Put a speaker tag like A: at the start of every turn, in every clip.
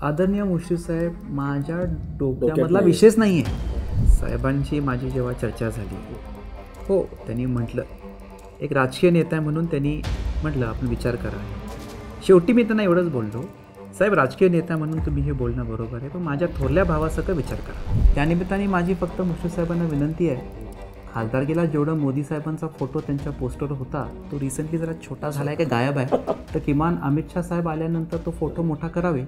A: आदरणीय मुश्रीफ साहेब, माझ्या डोक्यामधला विषयच नाही आहे. साहेबांची माझी जेव्हा चर्चा झाली, हो त्यांनी म्हटलं, एक राजकीय नेता म्हणून त्यांनी म्हटलं आपण विचार करा. शेवटी मी त्यांना एवढंच बोललो, साहेब राजकीय नेता म्हणून तुम्ही हे बोलणं बरोबर आहे, पण माझ्या थोरल्या भावासकट विचार करा. त्यानिमित्ताने माझी फक्त मुश्रीफ साहेबांना विनंती आहे, खासदारकीला जेवढं मोदी साहेबांचा फोटो त्यांच्या पोस्टरवर होता तो रिसेंटली जरा छोटा झाला आहे, का गायब आहे, तर किमान अमित शाह साहेब आल्यानंतर तो फोटो मोठा करावे.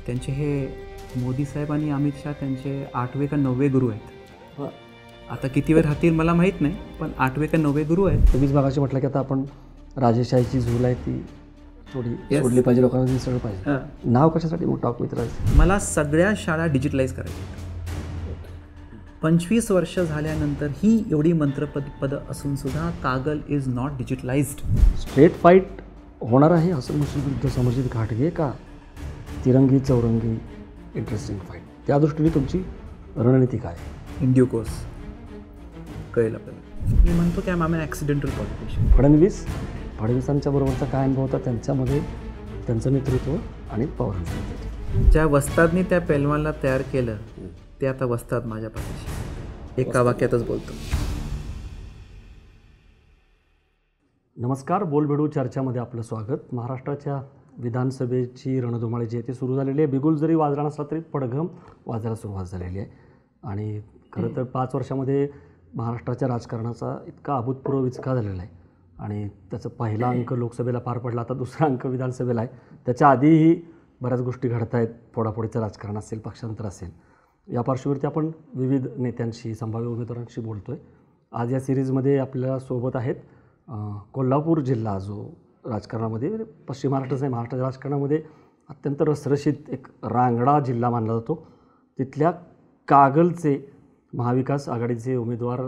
A: त्यांचे हे मोदी साहेब आणि अमित शाह त्यांचे 8वे का 9वे गुरु आहेत. आता किती वेळ राहतील मला माहीत नाही, पण 8वे का 9वे गुरु आहेत.
B: तुम्हीच मागाशी म्हटलं की आता आपण राजेशाहीची झूल आहे ती थोडी सोडली पाहिजे, लोकांना दिसलं पाहिजे. नाव कशासाठी टॉक विथ राज?
A: मला सगळ्या शाळा डिजिटलाइज करायच्या. 25 वर्ष झाल्यानंतर ही एवढी मंत्रपद असून सुद्धा Kagal is not digitalised.
B: Straight fight होणार आहे हसन मुश्रीफ विरुद्ध समरजित घाटगे का तिरंगी चौरंगी इंटरेस्टिंग फाईट? त्या दृष्टीने तुमची रणनीती काय?
A: इन ड्यू कोर्स कळेल आपल्याला. मी म्हणतो की आय एम ॲक्सिडेंटल पॉलिटिशियन.
B: फडणवीसांच्या बरोबरचा काय अनुभव होता त्यांच्यामध्ये, त्यांचं नेतृत्व आणि पवारांचं नेतृत्व?
A: ज्या वस्तादनी त्या पेलवानला तयार केलं ते आता वस्ताद माझ्या पाठीशी. एका वाक्यातच बोलतो.
B: नमस्कार, बोलबेडू चर्चामध्ये आपलं स्वागत. महाराष्ट्राच्या विधानसभेची रणधुमाळी जी आहे ती सुरू झालेली आहे. बिगुल जरी वाजला नसला तरी पडघम वाजायला सुरुवात झालेली आहे. आणि खरं तर 5 वर्षामध्ये महाराष्ट्राच्या राजकारणाचा इतका अभूतपूर्व विचका झालेला आहे आणि त्याचा पहिला अंक लोकसभेला पार पडला, आता दुसरा अंक विधानसभेला आहे. त्याच्या आधीही बऱ्याच गोष्टी घडत आहेत. फोडाफोडीचं राजकारण असेल, पक्षांतर असेल. या पार्श्वभूमीवरती आपण विविध नेत्यांशी, संभाव्य उमेदवारांशी बोलतो आहे. आज या सिरीजमध्ये आपल्या सोबत आहेत कोल्हापूर जिल्हा, जो राजकारणामध्ये पश्चिम महाराष्ट्राचं आहे, महाराष्ट्राच्या राजकारणामध्ये अत्यंत रसरशीत एक रांगडा जिल्हा मानला जातो. तिथल्या कागलचे महाविकास आघाडीचे उमेदवार,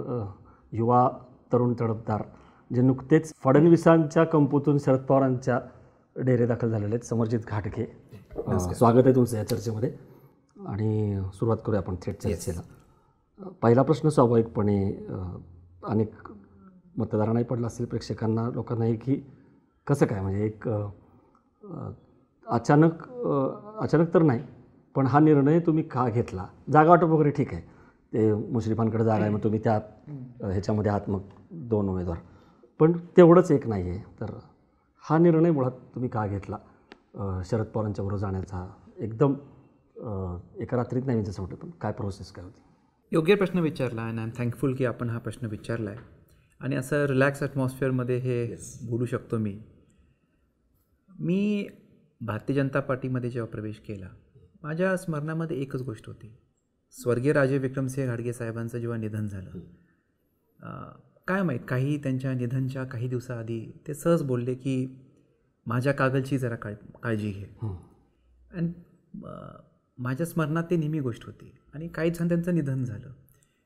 B: युवा तरुण तडफदार, जे नुकतेच फडणवीसांच्या कंपूतून शरद पवारांच्या डेरे दाखल झालेले आहेत, समरजित घाटगे. स्वागत आहे तुमचं या चर्चेमध्ये. आणि सुरुवात करूया आपण थेट चर्चेला. पहिला प्रश्न स्वाभाविकपणे अनेक मतदारांनाही पडला असेल, प्रेक्षकांना, लोकांनाही, की कसं काय म्हणजे एक अचानक तर नाही, पण हा निर्णय तुम्ही का घेतला? जागा वाटप वगैरे ठीक आहे, ते मुश्रीफांकडे जागा आहे, मग तुम्ही त्या ह्याच्यामध्ये आहात, मग 2 उमेदवार, पण तेवढंच एक नाही आहे. तर हा निर्णय मुळात तुम्ही का घेतला शरद पवारांच्या बरोबर जाण्याचा? एकदम एका रात्रीत नाही जसं म्हटलं, पण काय प्रोसेस काय होती?
A: योग्य प्रश्न विचारला आणि आय एम थँकफुल की आपण हा प्रश्न विचारला आहे आणि असं रिलॅक्स ॲटमॉस्फिअरमध्ये हे बोलू शकतो. मी भारतीय जनता पार्टीमध्ये जेव्हा प्रवेश केला, माझ्या स्मरणामध्ये एकच गोष्ट होती. स्वर्गीय राजे विक्रमसिंह घाटगे साहेबांचं जेव्हा निधन झालं, काय माहीत, काही त्यांच्या निधनच्या काही दिवसाआधी ते सहज बोलले की माझ्या कागलची जरा काळजी घे. आणि माझ्या स्मरणात ते नेहमी गोष्ट होती. आणि काही दिवसांनी त्यांचं निधन झालं,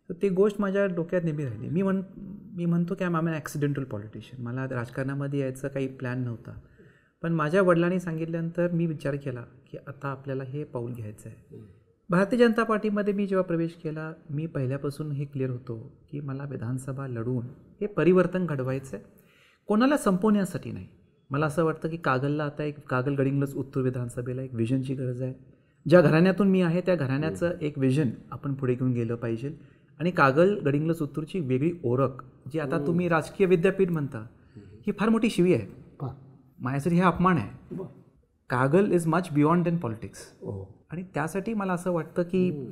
A: तर ती गोष्ट माझ्या डोक्यात नेहमी राहिली. मी म्हणतो की आय एम ॲक्सिडेंटल पॉलिटिशियन. मला राजकारणामध्ये यायचं काही प्लॅन नव्हता, पण माझ्या वडिलांनी सांगितल्यानंतर मी विचार केला की आता आपल्याला हे पाऊल घ्यायचं आहे. भारतीय जनता पार्टीमध्ये मी जेव्हा प्रवेश केला, मी पहिल्यापासून हे क्लिअर होतो की मला विधानसभा लढवून हे परिवर्तन घडवायचं आहे, कोणाला संपवण्यासाठी नाही. मला असं वाटतं की कागलला आता एक कागल गडिंग्लज उत्तर विधानसभेला एक विजनची गरज आहे. ज्या घराण्यातून मी आहे त्या घराण्याचं एक विजन आपण पुढे घेऊन गेलं पाहिजे. आणि कागल गडिंग्लज उत्तूरची वेगळी ओळख, जी आता तुम्ही राजकीय विद्यापीठ म्हणता, ही फार मोठी शिवी आहे. माझ्यासाठी हे अपमान आहे. Kagal is much beyond than politics. आणि त्यासाठी मला असं वाटतं की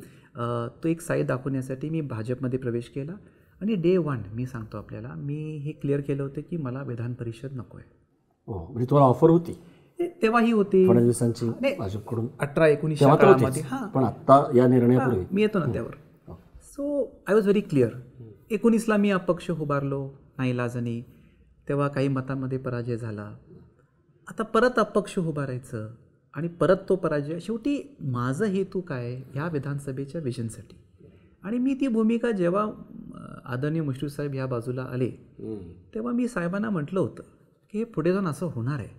A: तो एक साईड दाखवण्यासाठी मी भाजपमध्ये प्रवेश केला. आणि डे 1 मी सांगतो आपल्याला, मी हे क्लिअर केलं होतं की मला विधान परिषद नको आहे.
B: म्हणजे तुम्हाला ऑफर होती
A: तेव्हाही होती
B: फडणवीसांची भाजपकडून
A: 18-19 काळामध्ये.
B: हां, पण आता या निर्णयापूर्वी
A: मी येतो ना त्यावर. So I was very clear. 19ला मी अपक्ष उभारलो नाईलाजानी, तेव्हा काही मतामध्ये पराजय झाला. आता परत अपक्ष उभारायचं आणि परत तो पराजय. शेवटी माझं हेतू काय, ह्या विधानसभेच्या विजनसाठी. आणि मी ती भूमिका जेव्हा आदरणीय मुश्रीफ साहेब ह्या बाजूला आले, तेव्हा मी साहेबांना म्हटलं होतं की हे पुढे जाऊन असं होणार आहे,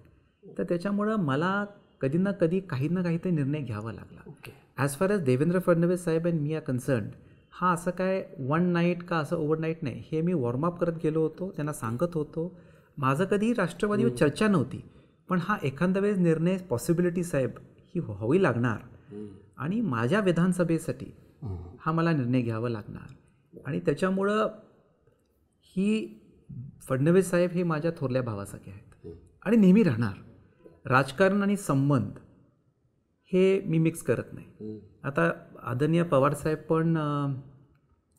A: तर त्याच्यामुळं मला कधी ना कधी काही ना काहीतरी निर्णय घ्यावा लागला. As far as Devendra Fadnavis साहेब अँड मी आर कन्सर्न्ड, हा असं काय 1 नाईट का असं ओव्हरनाईट नाही, हे मी वॉर्मअप करत गेलो होतो, त्यांना सांगत होतो. माझं कधीही राष्ट्रवादीवर चर्चा नव्हती, पण हा एखाद्या वेळेस निर्णय पॉसिबिलिटी साहेब ही व्हावी लागणार आणि माझ्या विधानसभेसाठी हा मला निर्णय घ्यावा लागणार आणि त्याच्यामुळं ही फडणवीस साहेब हे माझ्या थोरल्या भावासारखे आहेत आणि नेहमी राहणार. राजकारण आणि संबंध हे मी मिक्स करत नाही. आता आदरणीय पवारसाहेब पण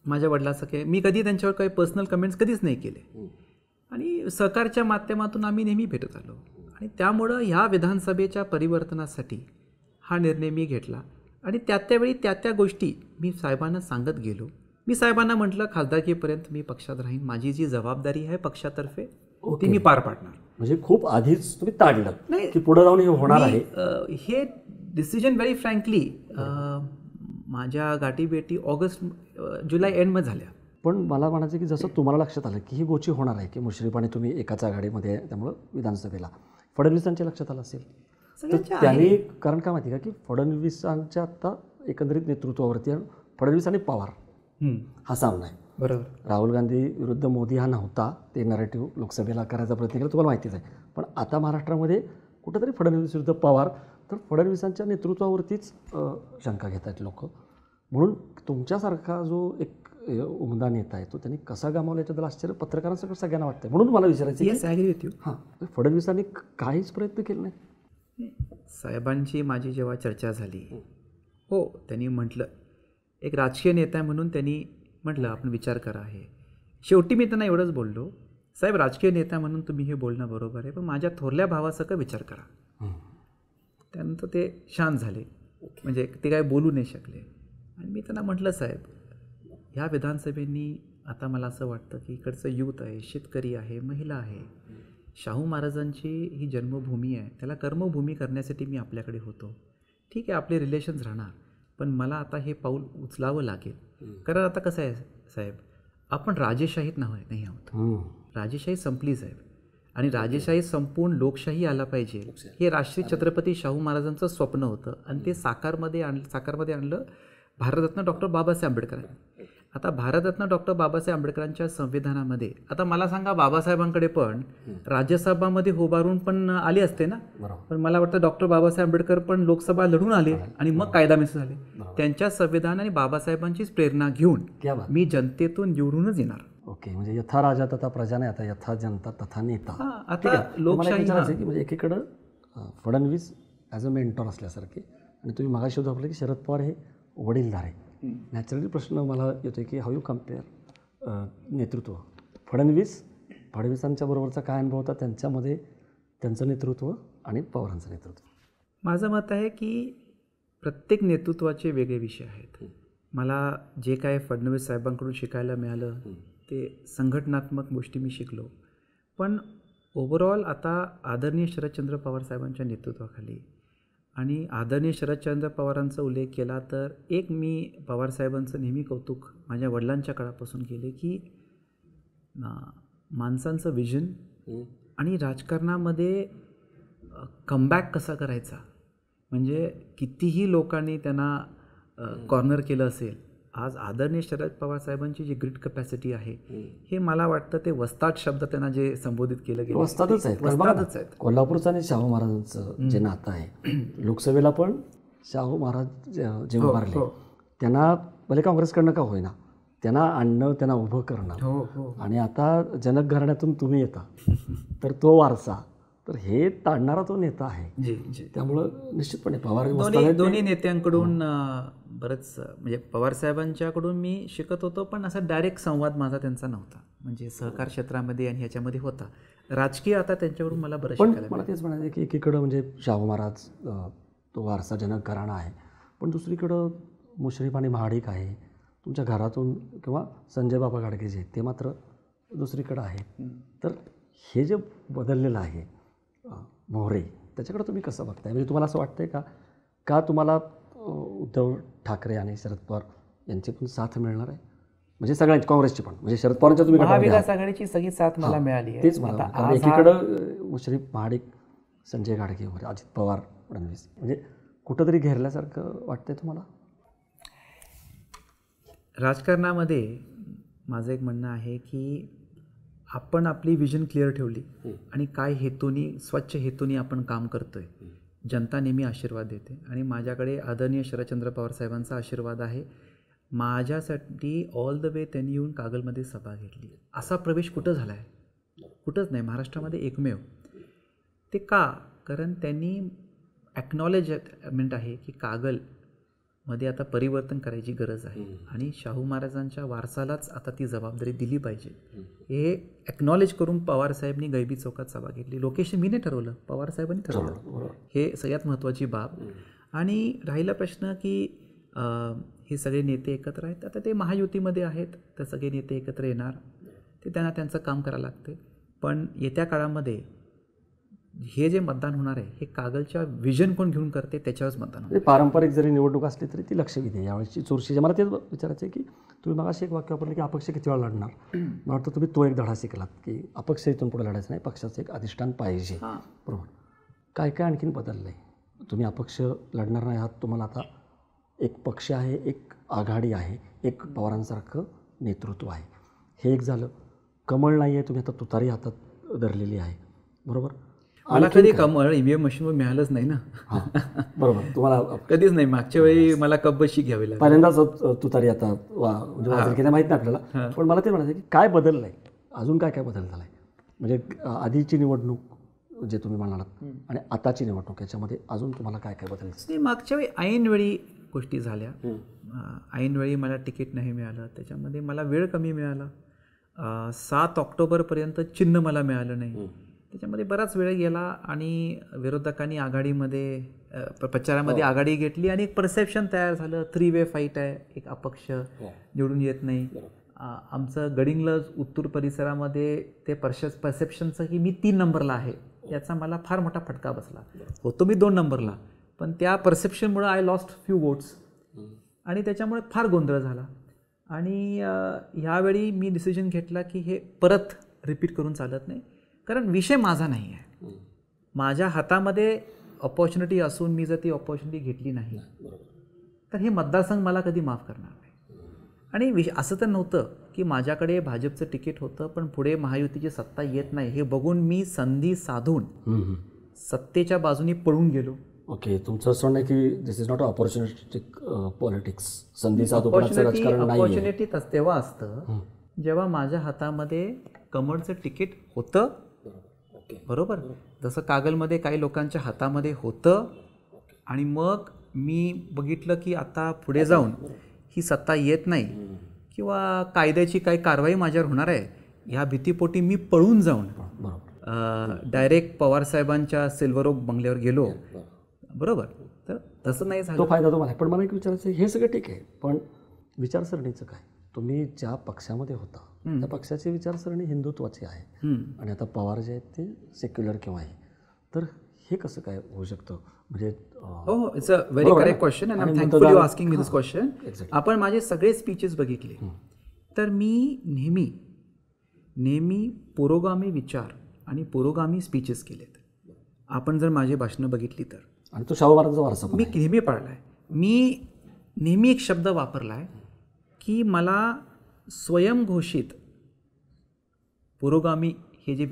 A: माझ्या वडिलांसारखे, मी कधी त्यांच्यावर काही पर्सनल कमेंट्स कधीच नाही केले आणि सहकारच्या माध्यमातून आम्ही नेहमी भेटत आलो आणि त्यामुळं ह्या विधानसभेच्या परिवर्तनासाठी हा निर्णय मी घेतला आणि त्यावेळी त्या गोष्टी मी साहेबांना सांगत गेलो. मी साहेबांना म्हटलं खासदारकीपर्यंत मी पक्षात राहीन, माझी जी जबाबदारी आहे पक्षातर्फे ती मी पार पाडणार.
B: म्हणजे खूप आधीच तुम्ही ताडलं नाही की पुढे जाऊन हे होणार आहे.
A: हे डिसिजन व्हेरी फ्रँकली माझ्या गाठीभेटी जुलै एंडमध्ये झाल्या.
B: पण मला म्हणायचं की जसं तुम्हाला लक्षात आलं की ही गोची होणार आहे की मुश्रीफ आणि तुम्ही एकाच आघाडीमध्ये आहे, त्यामुळं विधानसभेला फडणवीसांच्या लक्षात आलं असेल तर त्यांनी, कारण काय माहिती का की फडणवीसांच्या आत्ता एकंदरीत नेतृत्वावरती फडणवीस आणि पवार हा सामना आहे.
A: बरोबर.
B: राहुल गांधी विरुद्ध मोदी हा नव्हता, ते नरेटिव्ह लोकसभेला करायचा प्रयत्न केला, तुम्हाला माहितीच आहे. पण आता महाराष्ट्रामध्ये कुठंतरी फडणवीस विरुद्ध पवार, तर फडणवीसांच्या नेतृत्वावरतीच शंका घेत आहेत लोक. म्हणून तुमच्यासारखा जो एक उमदा नेता आहे तो त्यांनी कसा गमावला याच्याबद्दल आश्चर्य पत्रकारांसकट सगळ्यांना वाटतं. म्हणून मला विचारायचं हां, फडणवीसांनी काहीच प्रयत्न केले नाही.
A: साहेबांची माझी जेव्हा चर्चा झाली, हो त्यांनी म्हटलं, एक राजकीय नेता म्हणून त्यांनी म्हटलं आपण विचार करा. आहे शेवटी मी त्यांना एवढंच बोललो, साहेब राजकीय नेता म्हणून तुम्ही हे बोलणं बरोबर आहे, पण माझ्या थोरल्या भावासारखं विचार करा. त्यानंतर ते शांत झाले, म्हणजे ते काय बोलू नाही शकले. आणि मी त्यांना म्हटलं, साहेब ह्या विधानसभेनी आता मला असं वाटतं की इकडचं यूथ आहे, शेतकरी आहे, महिला आहे, शाहू महाराजांची ही जन्मभूमी आहे, त्याला कर्मभूमी करण्यासाठी मी आपल्याकडे होतो. ठीक आहे, आपले रिलेशन्स राहणार, पण मला आता हे पाऊल उचलावं लागेल. कारण आता कसं आहे साहेब, आपण राजेशाहीत नाही आहोत. राजेशाही संपली साहेब, आणि राजेशाही संपून लोकशाही आला पाहिजे हे राष्ट्रीय छत्रपती शाहू महाराजांचं स्वप्न होतं आणि ते साकारमध्ये आणलं भारतरत्न डॉक्टर बाबासाहेब आंबेडकरांनी. आता भारतरत्न डॉक्टर बाबासाहेब आंबेडकरांच्या संविधानामध्ये, आता मला सांगा बाबासाहेबांकडे पण राज्यसभामध्ये उभारून पण आले असते ना, पण मला वाटतं डॉक्टर बाबासाहेब आंबेडकर पण लोकसभा लढून आले आणि मग कायदा मिसळ झाले. त्यांच्या संविधान आणि बाबासाहेबांचीच प्रेरणा घेऊन मी जनतेतून निवडूनच येणार.
B: ओके, म्हणजे यथा राजा तथा प्रजा नाही, आता यथा जनता तथा नेता.
A: आता लोकशाही
B: की म्हणजे एकीकडं फडणवीस ॲज अ मेंटॉर असल्यासारखे, आणि तुम्ही मागाशी दाखवलं की शरद पवार हे वडीलधार आहे. नॅचरली प्रश्न मला येतो की हाऊ यू कम्पेअर नेतृत्व फडणवीसांच्या बरोबरचा काय अनुभव होता त्यांच्यामध्ये, त्यांचं नेतृत्व आणि पवारांचं नेतृत्व?
A: माझं मत आहे की प्रत्येक नेतृत्वाचे वेगळे विषय आहेत. मला जे काय फडणवीस साहेबांकडून शिकायला मिळालं ते संघटनात्मक गोष्टी मी शिकलो, पण ओव्हरऑल आता आदरणीय शरदचंद्र पवार साहेबांच्या नेतृत्वाखाली आणि आदरणीय शरदचंद्र पवारांचा उल्लेख केला तर एक मी पवारसाहेबांचं नेहमी कौतुक माझ्या वडिलांच्या काळापासून केले की माणसांचं विजन आणि राजकारणामध्ये कमबॅक कसा करायचा. म्हणजे कितीही लोकांनी त्यांना कॉर्नर केलं असेल, आज आदरणीय शरद पवार साहेबांची जी ग्रीट कॅपॅसिटी आहे हे मला वाटतं ते वस्ताद शब्द त्यांना जे संबोधित केलं गेलं
B: वस्तादच आहेत. कोल्हापूरचं आणि शाहू महाराजांचं जे नातं आहे, लोकसभेला पण शाहू महाराज जे उभारले त्यांना भले काँग्रेसकडनं का होईना त्यांना आणणं, त्यांना उभं करणं, आणि आता जनक घराण्यातून तुम्ही येता तर तो वारसा, तर हे ताडणारा तो नेता आहे. त्यामुळं निश्चितपणे पवार
A: दोन्ही नेत्यांकडून बरंच, म्हणजे पवारसाहेबांच्याकडून मी शिकत होतो, पण असा डायरेक्ट संवाद माझा त्यांचा नव्हता. म्हणजे सहकार क्षेत्रामध्ये आणि ह्याच्यामध्ये होता, राजकीय आता त्यांच्याकडून मला बरं शिकायला.
B: मला तेच म्हणायचं की एकीकडं म्हणजे शाहू महाराज तो वारसा जनक घराणा आहे, पण दुसरीकडं मुश्रीफ आणि महाडिक आहे तुमच्या घरातून, किंवा संजय बाबा गाडगे जे ते मात्र दुसरीकडं आहे. तर हे जे बदललेलं आहे मोहरे, त्याच्याकडे तुम्ही कसं बघताय? म्हणजे तुम्हाला असं वाटतंय का तुम्हाला उद्धव ठाकरे आणि शरद पवार यांची पण साथ मिळणार आहे? म्हणजे सगळ्यांची, काँग्रेसची पण, म्हणजे शरद पवारांच्या तुम्ही
A: महाविकास आघाडीची सगळी साथ मला मिळाली आहे.
B: तेच मला एकीकडं मुश्रीफ, महाडिक, संजय गाडगे वगैरे, अजित पवार, फडणवीस, म्हणजे कुठंतरी घेरल्यासारखं वाटतंय तुम्हाला?
A: राजकारणामध्ये माझं एक म्हणणं आहे की आपण आपली विजन क्लिअर ठेवली आणि काय हेतूनी, स्वच्छ हेतूनी आपण काम करतोय जनता नेहमी आशीर्वाद देते आणि माझ्याकडे आदरणीय शरदचंद्र पवार साहेबांचा आशीर्वाद आहे. माझ्यासाठी ऑल द वे त्यांनी येऊन कागलमध्ये सभा घेतली. असा प्रवेश कुठं झाला आहे? कुठंच नाही, महाराष्ट्रामध्ये एकमेव. ते का? कारण त्यांनी ॲक्नॉलेजमेंट आहे की कागलमध्ये आता परिवर्तन करायची गरज आहे आणि शाहू महाराजांच्या वारसालाच आता ती जबाबदारी दिली पाहिजे. हे ॲक्नॉलेज करून पवारसाहेबांनी गैबी चौकात सभा घेतली. लोकेशन मी नाही ठरवलं, पवारसाहेबांनी ठरवलं. हे सगळ्यात महत्त्वाची बाब. आणि राहिला प्रश्न की हे सगळे नेते एकत्र आहेत. आता ते महायुतीमध्ये आहेत, तर सगळे नेते एकत्र येणार, ते त्यांना त्यांचं काम करायला लागते. पण येत्या काळामध्ये हे जे मतदान होणार आहे हे कागलच्या विजन कोण घेऊन करते त्याच्यावरच मतदान होणार.
B: पारंपरिक जरी निवडणूक असली तरी ती लक्षवेधी आहे. यावेळेची चुरशीची मला तेच विचारायचं आहे की तुम्ही मगाशी एक वाक्य वापरलं की अपक्ष किती वेळा लढणार. मला वाटतं तुम्ही तो एक धडा शिकलात की अपक्ष इथून पुढे लढायचं नाही, पक्षाचं एक अधिष्ठान पाहिजे. बरोबर. काय काय आणखीन बदललं आहे? तुम्ही अपक्ष लढणार नाही आहात, तुम्हाला आता एक पक्ष आहे, एक आघाडी आहे, एक पवारांसारखं नेतृत्व आहे. हे एक झालं. कमळ नाही आहे, तुम्ही आता तुतारी हातात धरलेली आहे. बरोबर.
A: मला कधी कमळ EVM मशीनवर मिळालंच नाही ना.
B: बरोबर. तुम्हाला
A: कधीच नाही. मागच्या वेळी मला कब्बशी घ्यावी लागली.
B: पहिल्यांदाच तुतारी आता म्हणजे वाजल की नाही माहीत नाही आपल्याला. पण मला ते म्हणायचं की काय बदललं आहे, अजून काय काय बदल झाला आहे? म्हणजे आधीची निवडणूक जे तुम्ही म्हणालात आणि आताची निवडणूक याच्यामध्ये अजून तुम्हाला काय काय बदल?
A: ते मागच्या वेळी ऐनवेळी गोष्टी झाल्या. ऐनवेळी मला तिकीट नाही मिळालं, त्याच्यामध्ये मला वेळ कमी मिळाला. 7 ऑक्टोबरपर्यंत चिन्ह मला मिळालं नाही, त्याच्यामध्ये बराच वेळ गेला. आणि विरोधकांनी आघाडीमध्ये प्रचारामध्ये आघाडी घेतली आणि एक परसेप्शन तयार झालं, 3 वे फाईट आहे, एक अपक्ष निवडून येत नाही. आमचं गडिंग्लज उत्तूर परिसरामध्ये ते परसेप्शनचं की मी 3 नंबरला आहे याचा मला फार मोठा फटका बसला. होतो मी 2 नंबरला, पण त्या परसेप्शनमुळं आय लॉस्ट फ्यू वोट्स आणि त्याच्यामुळे फार गोंधळ झाला. आणि ह्यावेळी मी डिसिजन घेतला की हे परत रिपीट करून चालत नाही, कारण विषय माझा नाही आहे. माझ्या हातामध्ये ऑपॉर्च्युनिटी असून मी जर ती ऑपॉर्च्युनिटी घेतली नाही तर हे मतदारसंघ मला कधी माफ करणार नाही. आणि असं तर नव्हतं की माझ्याकडे भाजपचं तिकीट होतं पण पुढे महायुतीची सत्ता येत नाही हे बघून मी संधी साधून सत्तेच्या बाजूने पळून गेलो.
B: ओके. तुमचं असं म्हणणं की दिस इज नॉट ऑपॉर्च्युनिस्टिक पॉलिटिक्स. संधी साधूपणाचं राजकारण नाही.
A: ऑपॉर्च्युनिटी तेव्हा असतं जेव्हा माझ्या हातामध्ये कमळचं तिकीट होतं. बरोबर. जसं कागलमध्ये काही लोकांच्या हातामध्ये होतं आणि मग मी बघितलं की आता पुढे जाऊन ही सत्ता येत नाही किंवा कायद्याची काही कारवाई माझ्यावर होणार आहे ह्या भीतीपोटी मी पळून जाऊन डायरेक्ट पवारसाहेबांच्या सिल्वर ओक बंगल्यावर गेलो. बरोबर. तर तसं नाही झालं.
B: तो फायदा तुम्हाला. पण मला एक विचारायचं, हे सगळं ठीक आहे पण विचारसरणीचं काय? तुम्ही ज्या पक्षामध्ये होता त्या पक्षाची विचारसरणी हिंदुत्वाची आहे आणि आता पवार जे आहेत ते सेक्युलर किंवा आहे, तर हे कसं काय होऊ शकतं? म्हणजे
A: हो, it's a very correct question and I am thankful you asking me this question. आपण माझे सगळे स्पीचेस बघितले तर मी नेहमी पुरोगामी विचार आणि पुरोगामी स्पीचेस केलेत. आपण जर माझी भाषणं बघितली तर,
B: आणि तो शाहू महाराजांचा वारसा
A: मी नेहमी पाळला आहे. मी नेहमी एक शब्द वापरला आहे की मला स्वयंघोषित पुरोगामी हे जे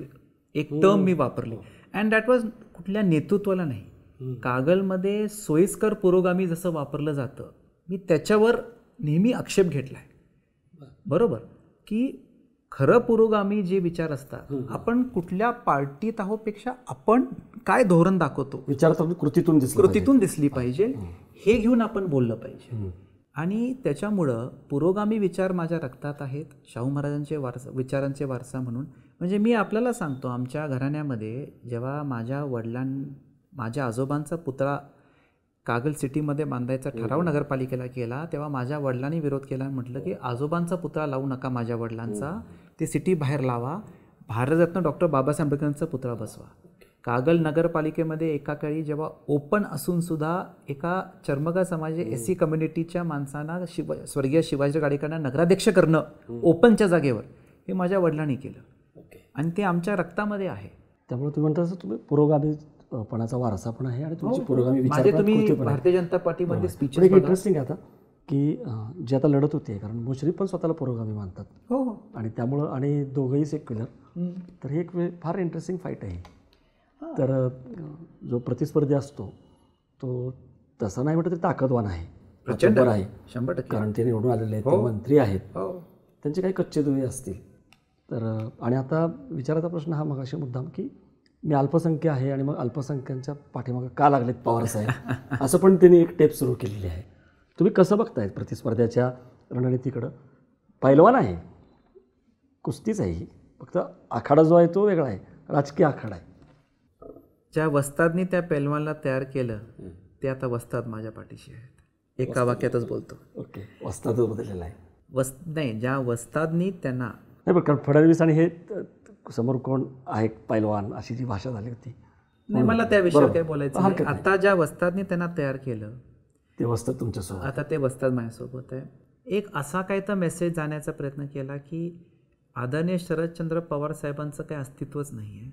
A: एक टर्म मी वापरली अँड दॅट वॉज कुठल्या नेतृत्वाला नाही. कागलमध्ये सोयीस्कर पुरोगामी जसं वापरलं जातं मी त्याच्यावर नेहमी आक्षेप घेतला आहे. बरोबर. की खरं पुरोगामी जे विचार असतात, आपण कुठल्या पार्टीत आहोतपेक्षा आपण काय धोरण दाखवतो
B: विचारात कृतीतून दिसली
A: पाहिजे हे घेऊन आपण बोललं पाहिजे. आणि त्याच्यामुळं पुरोगामी विचार माझ्या रक्तात आहेत, शाहू महाराजांचे विचारांचे वारसा म्हणून. म्हणजे मी आपल्याला सांगतो, आमच्या घराण्यामध्ये जेव्हा माझ्या आजोबांचा पुतळा कागल सिटीमध्ये बांधायचा ठराव नगरपालिकेला केला तेव्हा माझ्या वडिलांनी विरोध केला. म्हटलं की आजोबांचा पुतळा लावू नका, माझ्या वडिलांचा ते सिटी बाहेर लावा, भारतरत्न डॉक्टर बाबासाहेब आंबेडकरांचा पुतळा बसवा. कागल नगरपालिकेमध्ये एका काळी जेव्हा ओपन असून सुद्धा एका चर्मकार समाज SC कम्युनिटीच्या माणसांना स्वर्गीय शिवाजी गाडीकरांना नगराध्यक्ष करणं ओपनच्या जागेवर हे माझ्या वडिलांनी केलं आणि ते आमच्या रक्तामध्ये आहे.
B: त्यामुळे तुम्ही म्हणता तुम्ही पुरोगामीपणाचा वारसा पण आहे आणि तुमची पुरोगामी विचार.
A: तुम्ही भारतीय जनता पार्टीमध्ये स्पीच
B: इंटरेस्टिंग आहे आता की जे आता लढत होते, कारण मुश्रीफ पण स्वतःला पुरोगामी मानतात.
A: हो.
B: आणि त्यामुळं आणि दोघंही सेक्युलर, तर हे एक फार इंटरेस्टिंग फाईट आहे. तर जो प्रतिस्पर्धी असतो तो तसा नाही म्हटलं तरी ताकदवान आहे,
A: प्रचंड
B: ताकदवर आहे,
A: 100%.
B: कारण ते निवडून आलेले आहेत, ते मंत्री आहेत,
A: हो
B: त्यांचे काही कच्चे दुवे असतील. तर आणि आता विचाराचा प्रश्न हा मगाशी मुद्दाम की मी अल्पसंख्य आहे आणि मग अल्पसंख्यांच्या पाठीमागं का लागलेत पवार साहेब, असं पण त्यांनी एक टेप सुरू केलेली आहे. तुम्ही कसं बघताय प्रतिस्पर्ध्याच्या रणनीतीकडं? पैलवान आहे, कुस्तीच आहे ही, फक्त आखाडा जो आहे तो वेगळा आहे, राजकीय आखाडा आहे.
A: ज्या वस्तादनी त्या पैलवानला तयार केलं ते आता वस्ताद माझ्या पाठीशी आहेत. एका वाक्यातच बोलतो.
B: ओके, वस्तादच बदललेला आहे.
A: नाही, ज्या वस्तादनी त्यांना
B: नाही पण कारण फडणवीस आणि हे समोर कोण आहे पैलवान अशी जी भाषा झाली होती.
A: नाही, मला त्या विषयावर काही बोलायचं नाही. आता ज्या वस्तादनी त्यांना तयार केलं
B: ते वस्ताद तुमच्यासोबत,
A: आता ते वस्ताद माझ्यासोबत आहे. एक असा काही तर मेसेज जाण्याचा प्रयत्न केला की आदरणीय शरदचंद्र पवार साहेबांचं काही अस्तित्वच नाही आहे.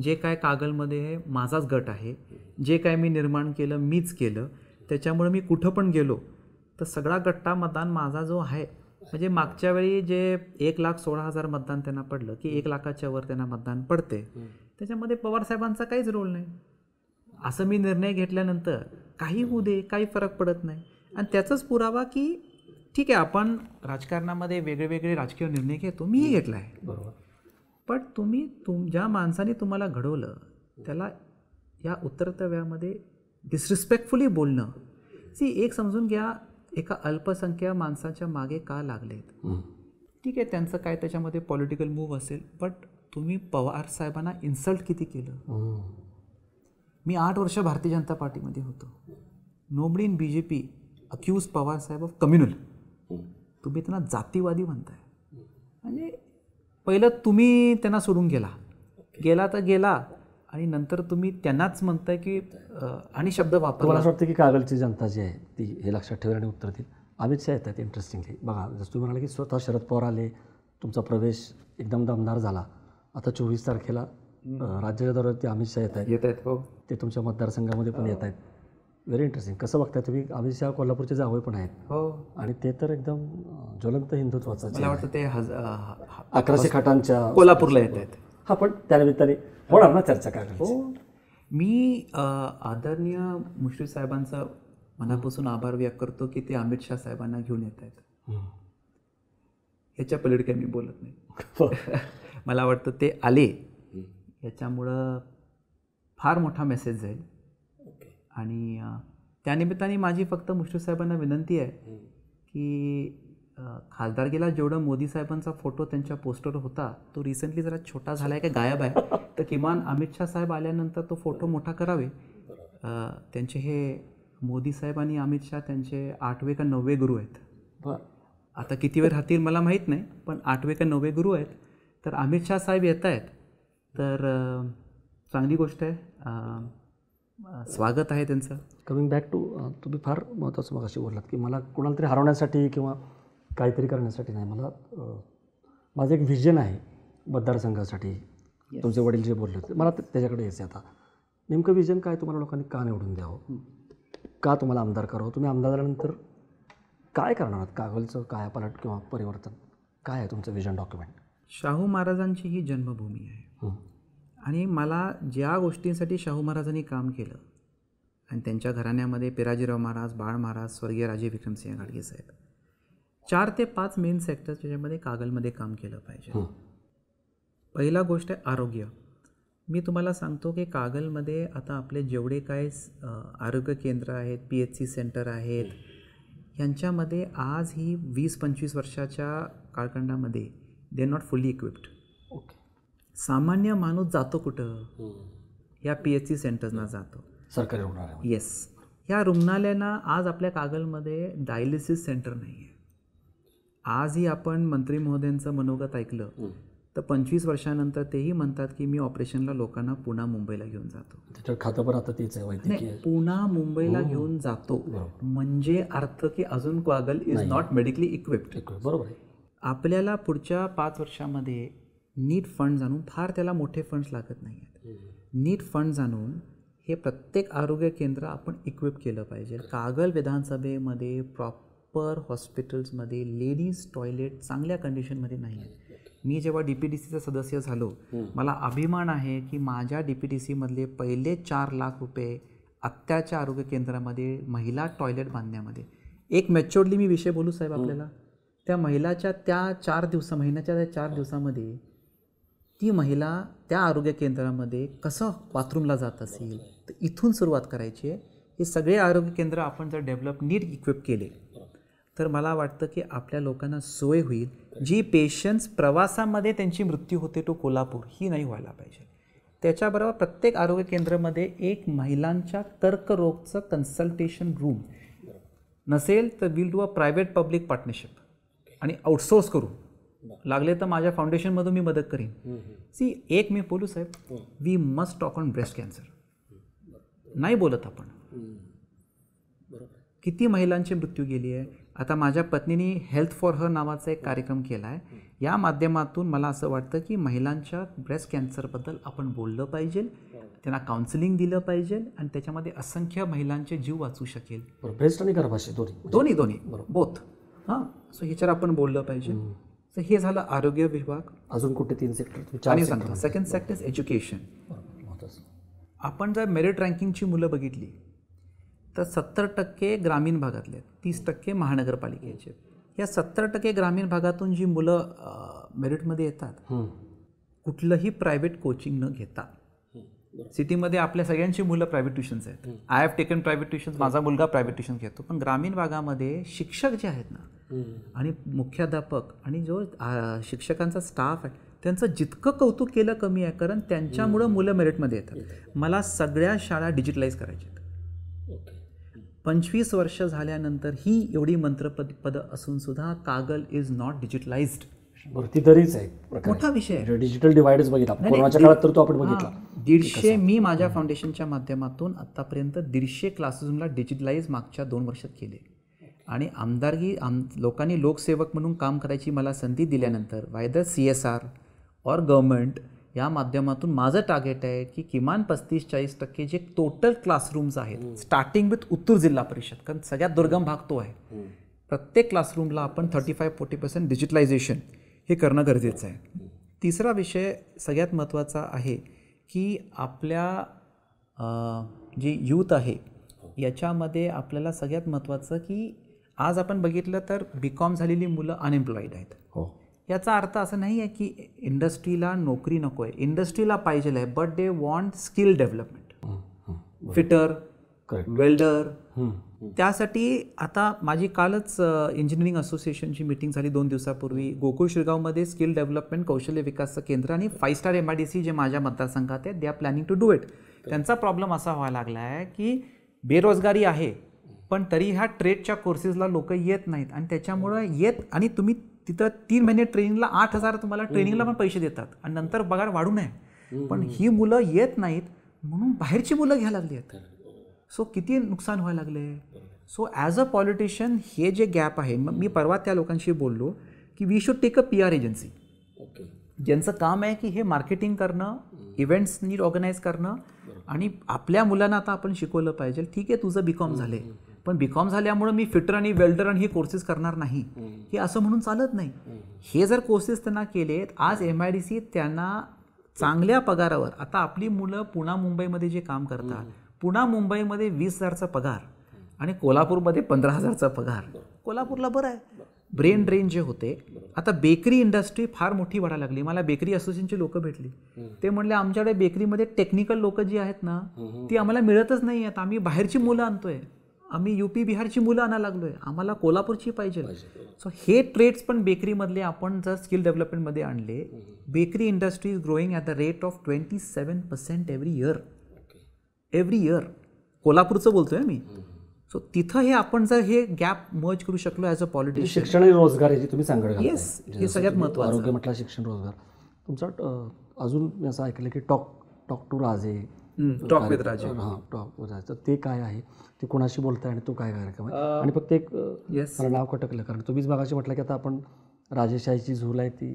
A: जे काय कागलमध्ये माझाच गट आहे, जे काय मी निर्माण केलं मीच केलं, त्याच्यामुळे मी कुठं पण गेलो तर सगळा गट्टा मतदान माझा जो आहे. म्हणजे मागच्या वेळी जे 1,16,000 मतदान त्यांना पडलं की 1,00,000च्या वर त्यांना मतदान पडते, त्याच्यामध्ये पवारसाहेबांचा काहीच रोल नाही. असं मी निर्णय घेतल्यानंतर काही होऊ दे, काही फरक पडत नाही. आणि त्याचाच पुरावा की ठीक आहे, आपण राजकारणामध्ये वेगळे वेगळे राजकीय निर्णय घेतो, मीही घेतला आहे,
B: बरोबर,
A: पण ज्या माणसाने तुम्हाला घडवलं त्याला या उत्तरतव्यामध्ये डिसरिस्पेक्टफुली बोलणं. एक समजून घ्या, एका अल्पसंख्याक माणसाच्या मागे का लागलेत. ठीक आहे, त्यांचं काय त्याच्यामध्ये पॉलिटिकल मूव्ह असेल, बट तुम्ही पवार साहेबांना इन्सल्ट किती केलं. मी 8 वर्ष भारतीय जनता पार्टीमध्ये होतो. Nobody in BJP accuse Pawar साहेब ऑफ कम्युनल. तुम्ही त्यांना जातीवादी म्हणताय. म्हणजे पहिलं तुम्ही त्यांना सोडून गेला तर गेला आणि नंतर तुम्ही त्यांनाच म्हणताय की आणि शब्द वापरला.
B: मला असं वाटतं की कागलची जनता जी आहे ती हे लक्षात ठेवेल आणि उत्तर देईल. अमित शहा येतात इंटरेस्टिंगली. बघा, जसं तुम्ही म्हणाले की स्वतः शरद पवार आले, तुमचा प्रवेश एकदम दमदार झाला. आता 24 तारखेला राज्याच्या दौऱ्यावरती अमित शहा येत आहेत.
A: हो,
B: ते तुमच्या मतदारसंघामध्ये पण येत आहेत. Very interesting. कसं बघताय तुम्ही? अमित शहा कोल्हापूरचे जावई पण आहेत.
A: हो,
B: आणि ते तर एकदम ज्वलंत हिंदुत्वाचा
A: मला वाटतं ते
B: 1100 खाटांच्या
A: कोल्हापूरला येत आहेत.
B: हा, पण त्यानिमित्ताने होणार ना चर्चा कागल.
A: हो, मी आदरणीय मुश्रीफ साहेबांचा मनापासून आभार व्यक्त करतो की ते अमित शहा साहेबांना घेऊन येत आहेत. ह्याच्या पलीकडे काही मी बोलत नाही. मला वाटतं ते आले याच्यामुळं फार मोठा मेसेज जाईल. आणि त्यानिमित्ताने माझी फक्त मुश्रीफ साहेबांना विनंती आहे की खासदारकीला जेवढं मोदी साहेबांचा फोटो त्यांच्या पोस्टरवर होता तो रिसेंटली जरा छोटा झाला आहे, काय गायब आहे, तर किमान अमित शहा साहेब आल्यानंतर तो फोटो मोठा करावे. त्यांचे हे मोदी साहेब आणि अमित शहा त्यांचे 8वे का 9वे गुरु आहेत. आता किती वेळ राहतील मला माहीत नाही, पण 8वे का 9वे गुरु आहेत. तर अमित शहा साहेब येत आहेत तर चांगली गोष्ट आहे, स्वागत आहे त्यांचं.
B: कमिंग बॅक टू, तुम्ही फार महत्त्वाचं मगाशी बोललात की मला कोणाला तरी हरवण्यासाठी किंवा काहीतरी करण्यासाठी नाही, मला माझं एक व्हिजन आहे मतदारसंघासाठी. तुमचे वडील जे बोलले होते, मला त्याच्याकडे यायचं आता. नेमकं व्हिजन काय? तुम्हाला लोकांनी का निवडून द्यावं, का तुम्हाला आमदार करावं, तुम्ही आमदार झाल्यानंतर काय करणार आहात, कागलचं कायापालट किंवा परिवर्तन काय आहे तुमचं व्हिजन डॉक्युमेंट?
A: शाहू महाराजांची ही जन्मभूमी आहे आणि मला ज्या गोष्टींसाठी शाहू महाराजांनी काम केलं आणि त्यांच्या घराण्यामध्ये पिराजीराव महाराज, बाळ महाराज, स्वर्गीय राजे विक्रमसिंह घाडगे साहेब, 4 ते 5 मेन सेक्टर्स त्याच्यामध्ये कागलमध्ये काम केलं पाहिजे. पहिला गोष्ट आहे आरोग्य. मी तुम्हाला सांगतो की कागलमध्ये आता आपले जेवढे काय आरोग्य केंद्र आहेत, PHC सेंटर आहेत, यांच्यामध्ये आज ही 20-25 वर्षाच्या कालखंडामध्ये they are not fully equipped. सामान्य माणूस जातो कुठं? या PHC सेंटर्सना जातो,
B: सरकारी रुग्णालय.
A: येस, ह्या रुग्णालयांना आज आपल्या कागलमध्ये डायलिसिस सेंटर नाही आहे. आजही आपण मंत्री महोदयांचं मनोगत ऐकलं तर 25 वर्षानंतर तेही म्हणतात की मी ऑपरेशनला लोकांना पुणा मुंबईला घेऊन जातो.
B: त्याच्यात खातं पण आता तेच आहे, वैद्यकीय.
A: पुणा मुंबईला घेऊन जातो म्हणजे अर्थ की अजून Kagal is not medically equipped.
B: बरोबर आहे.
A: आपल्याला पुढच्या 5 वर्षामध्ये नीट फंड्स आणून, फार त्याला मोठे फंड्स लागत नाही आहेत, नीट फंड्स आणून हे प्रत्येक आरोग्य केंद्र आपण इक्विप केलं पाहिजे. कागल विधानसभेमध्ये प्रॉपर हॉस्पिटल्समध्ये लेडीज टॉयलेट चांगल्या कंडिशनमध्ये नाही आहेत. मी जेव्हा DPTCचा सदस्य झालो, मला अभिमान आहे की माझ्या DPTC मधले पहिले 4 लाख रुपये आत्याच्या आरोग्य केंद्रामध्ये महिला टॉयलेट बांधण्यामध्ये. एक मॅच्युअर्डली मी विषय बोलू साहेब आपल्याला, त्या महिलाच्या त्या महिन्याच्या त्या 4 दिवसामध्ये ती महिला त्या आरोग्य केंद्रामध्ये कसं बाथरूमला जात असेल, तर इथून सुरुवात करायची आहे. हे सगळे आरोग्य केंद्र आपण जर नीट इक्विप केले तर मला वाटतं की आपल्या लोकांना सोय होईल. जी पेशंट्स प्रवासामध्ये त्यांची मृत्यू होते तो कोल्हापूर, ही नाही व्हायला पाहिजे. त्याच्याबरोबर प्रत्येक आरोग्य केंद्रामध्ये एक महिलांच्या कर्करोगचं कन्सल्टेशन रूम नसेल तर will do a private public partnership आणि आउटसोर्स करू. लागले तर माझ्या फाउंडेशनमधून मी मदत करीन. एक मी बोलू साहेब, we must talk on breast cancer. नाही बोलत आपण. किती महिलांची मृत्यू गेली आहे. आता माझ्या पत्नीने हेल्थ फॉर हर नावाचा एक कार्यक्रम केला आहे. या माध्यमातून मला असं वाटतं की महिलांच्या ब्रेस्ट कॅन्सरबद्दल आपण बोललं पाहिजे, त्यांना काउन्सिलिंग दिलं पाहिजे आणि त्याच्यामध्ये असंख्य महिलांचे जीव वाचू शकेल.
B: ब्रेस्ट आणि गर्भाशय
A: दोन्ही बोथ. हां, सो ह्याच्यावर आपण बोललं पाहिजे. तर हे झालं आरोग्य विभाग.
B: अजून कुठे 3 सेक्टर
A: आणि सांगतो. Second sector is education. आपण जर मेरिट रँकिंगची मुलं बघितली तर 70% ग्रामीण भागातले, 30% महानगरपालिकेचे. या 70% ग्रामीण भागातून जी मुलं मेरिटमध्ये येतात, कुठलंही प्रायव्हेट कोचिंग न घेता. सिटीमध्ये आपल्या सगळ्यांची मुलं प्रायव्हेट ट्युशन्स आहेत. I have taken private tuitions, माझा मुलगा प्रायव्हेट ट्युशन घेतो. पण ग्रामीण भागामध्ये शिक्षक जे आहेत ना आणि मुख्याध्यापक आणि जो शिक्षकांचा स्टाफ आहे त्यांचं जितकं कौतुक केलं कमी आहे, कारण त्यांच्यामुळं मुलं मेरिटमध्ये येतात. मला सगळ्या शाळा डिजिटलाइज करायच्या आहेत. 25 वर्ष झाल्यानंतर ही एवढी मंत्रपदं असून सुद्धा कागल इज नॉट डिजिटलाइज्ड.
B: ती तरीच आहे
A: मोठा विषय आहे.
B: डिजिटल डिवाइडच बघितला कोरोनाच्या काळात तर तो आपण बघितला.
A: 150 मी माझ्या फाउंडेशनच्या माध्यमातून आतापर्यंत 150 क्लासेसला डिजिटलाइज मागच्या 2 वर्षात केले. आणि लोकांनी लोकसेवक म्हणून काम करायची मला संधी दिल्यानंतर वायदर CSR और गव्हर्नमेंट या माध्यमातून माझं टार्गेट आहे की किमान 35-40% जे टोटल क्लासरूम्स आहेत, स्टार्टिंग विथ उत्तूर जिल्हा परिषद, कारण सगळ्यात दुर्गम भाग तो आहे. प्रत्येक क्लासरूमला आपण 35-40% डिजिटलायझेशन हे करणं गरजेचं आहे. तिसरा विषय सगळ्यात महत्त्वाचा आहे की आपल्या जी यूथ आहे याच्यामध्ये आपल्याला सगळ्यात महत्त्वाचं की आज आपण बघितलं तर BCom झालेली मुलं अनएम्प्लॉईड आहेत. याचा अर्थ असं नाही आहे की इंडस्ट्रीला नोकरी नको आहे, इंडस्ट्रीला पाहिजे आहे, but they want skill development. Fitter, welder. त्यासाठी आता माझी कालच इंजिनिअरिंग असोसिएशनची मीटिंग झाली 2 दिवसापूर्वी. गोकुळ शिरगावमध्ये स्किल डेव्हलपमेंट कौशल्य विकासचं केंद्र आणि 5 स्टार MIDC जे माझ्या मतदारसंघात आहे, they are planning to do it. त्यांचा प्रॉब्लेम असा व्हायला लागला आहे की बेरोजगारी आहे, पण तरी ह्या ट्रेडच्या कोर्सेसला लोक येत नाहीत आणि त्याच्यामुळं आणि तुम्ही तिथं 3 महिने ट्रेनिंगला 8,000 तुम्हाला ट्रेनिंगला पण पैसे देतात आणि नंतर पगार वाढू नये. पण ही मुलं येत नाहीत म्हणून बाहेरची मुलं घ्यायला लागली आहेत. सो किती नुकसान व्हायला लागले. सो ॲज अ पॉलिटिशियन हे जे गॅप आहे, मी परवा त्या लोकांशी बोललो की we should take a PR agency, ज्यांचं काम आहे की हे मार्केटिंग करणं, इव्हेंट्स नीट ऑर्गनाईज करणं आणि आपल्या मुलांना आता आपण शिकवलं पाहिजे. ठीक आहे, तुझं BCom झाले, पण BCom झाल्यामुळं मी फिटर आणि वेल्डर आणि हे कोर्सेस करणार नाही, हे असं म्हणून चालत नाही. हे जर कोर्सेस त्यांना केलेत, आज MIDC त्यांना चांगल्या पगारावर. आता आपली मुलं पुणा मुंबईमध्ये जे काम करतात, पुणा मुंबईमध्ये 20,000चा पगार आणि कोल्हापूरमध्ये 15,000चा पगार. कोल्हापूरला बरं आहे. ब्रेन ड्रेन जे होते, आता बेकरी इंडस्ट्री फार मोठी वाढायला लागली. मला बेकरी असोसिएशनची लोक भेटली, ते म्हणले आमच्याकडे बेकरीमध्ये टेक्निकल लोक जी आहेत ना ती आम्हाला मिळतच नाही आहेत. आम्ही बाहेरची मुलं आणतोय, आम्ही UP बिहारची मुलं आणायला लागलोय, आम्हाला कोल्हापूरची पाहिजे. सो हे ट्रेड्स पण बेकरीमधले आपण जर स्किल डेव्हलपमेंटमध्ये आणले, bakery industry is growing at the rate of 27% every year. कोल्हापूरचं बोलतोय मी. सो तिथं हे आपण जर हे गॅप मर्ज करू शकलो ॲज अ पॉलिटिशियन.
B: शिक्षण आणि रोजगार याची तुम्ही सांगत
A: येस, हे सगळ्यात महत्त्वाचं.
B: आरोग्य म्हटलं, शिक्षण, रोजगार. तुमचा अजून मी असं ऐकलं की टॉक टू राजे,
A: टॉक विथ राजे.
B: हां, टॉक विथ राजे. तर ते काय आहे, ते कोणाशी बोलताय आणि तो काय कार्यक्रम आहे? आणि फक्त एक मला नाव खटकलं, कारण तुम्हीच मागाशी म्हटलं की आता आपण राजेशाहीची झूल आहे ती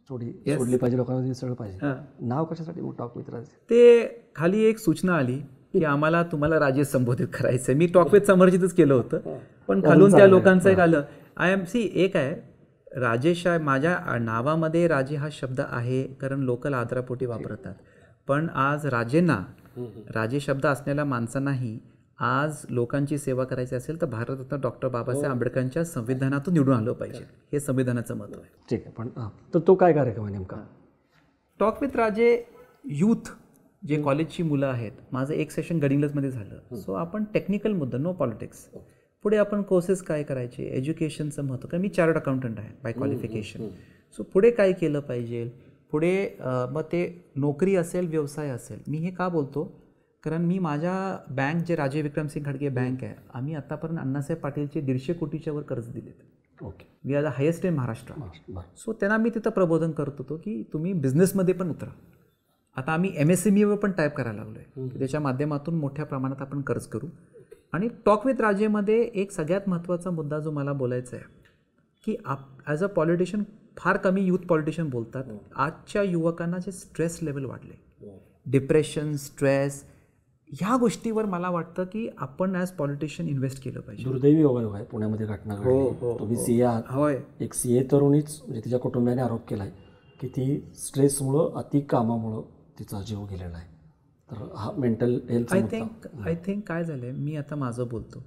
B: सोडली पाहिजे, लोकांना मिसळलं पाहिजे. नाव कशासाठी टॉक विथ राजे?
A: ते खाली एक सूचना आली की आम्हाला तुम्हाला राजे संबोधित करायचं आहे. मी टॉक विथ समर्जितच केलं होतं, पण खालून त्या लोकांचं एक आलं. एक आहे राजेशाही माझ्या नावामध्ये राजे हा शब्द आहे कारण लोकल आदरापोटी वापरतात. पण आज राजेंना राजे शब्द असलेल्या माणसांनाही आज लोकांची सेवा करायची असेल तर भारतरत्न डॉक्टर बाबासाहेब आंबेडकरांच्या संविधानातून निवडून आलं पाहिजे. हे संविधानाचं महत्त्व आहे.
B: ठीक आहे. पण तर तो काय कार्यक्रम आहे नेमका?
A: टॉक विथ राजे यूथ जे कॉलेजची मुलं आहेत, माझं एक सेशन गडिंग्लजमध्ये झालं. सो आपण टेक्निकल मुद्दा, नो पॉलिटिक्स. पुढे आपण कोर्सेस काय करायचे, एज्युकेशनचं महत्त्व, कारण मी चार्टर्ड अकाउंटंट आहे बाय क्वालिफिकेशन. सो पुढे काय केलं पाहिजे, पुढे मग ते नोकरी असेल, व्यवसाय असेल. मी हे का बोलतो, कारण मी माझ्या बँक जे राजे विक्रमसिंग घाडगे बँक आहे, आम्ही आतापर्यंत अण्णासाहेब पाटीलचे 150 कोटीच्या वर कर्ज दिलेत.
B: Okay.
A: We are the highest in Maharashtra. So त्यांना मी तिथं प्रबोधन करत होतो की तुम्ही बिझनेसमध्ये पण उतरा. आता आम्ही MSMEवर पण टाईप करायला लागलो आहे, त्याच्या माध्यमातून मोठ्या प्रमाणात आपण कर्ज करू. आणि टॉक विथ राजेमध्ये एक सगळ्यात महत्त्वाचा मुद्दा जो मला बोलायचा आहे की ॲज अ पॉलिटिशियन फार कमी यूथ पॉलिटिशियन बोलतात. आजच्या युवकांना जे स्ट्रेस लेवल वाढले, डिप्रेशन, स्ट्रेस, ह्या गोष्टीवर मला वाटतं की आपण ॲज पॉलिटिशियन इन्व्हेस्ट केलं पाहिजे.
B: दुर्दैवी योगायोग आहे पुण्यामध्ये घटना घडली. तुम्ही CA आहात.
A: होय.
B: एक CA तरुणीच म्हणजे तिच्या कुटुंबियाने आरोप केला आहे की ती स्ट्रेसमुळं, अति कामामुळं तिचा जीव गेलेला आहे. तर हा मेंटल हेल्थ
A: आय थिंक काय झालं आहे, मी आता माझं बोलतो,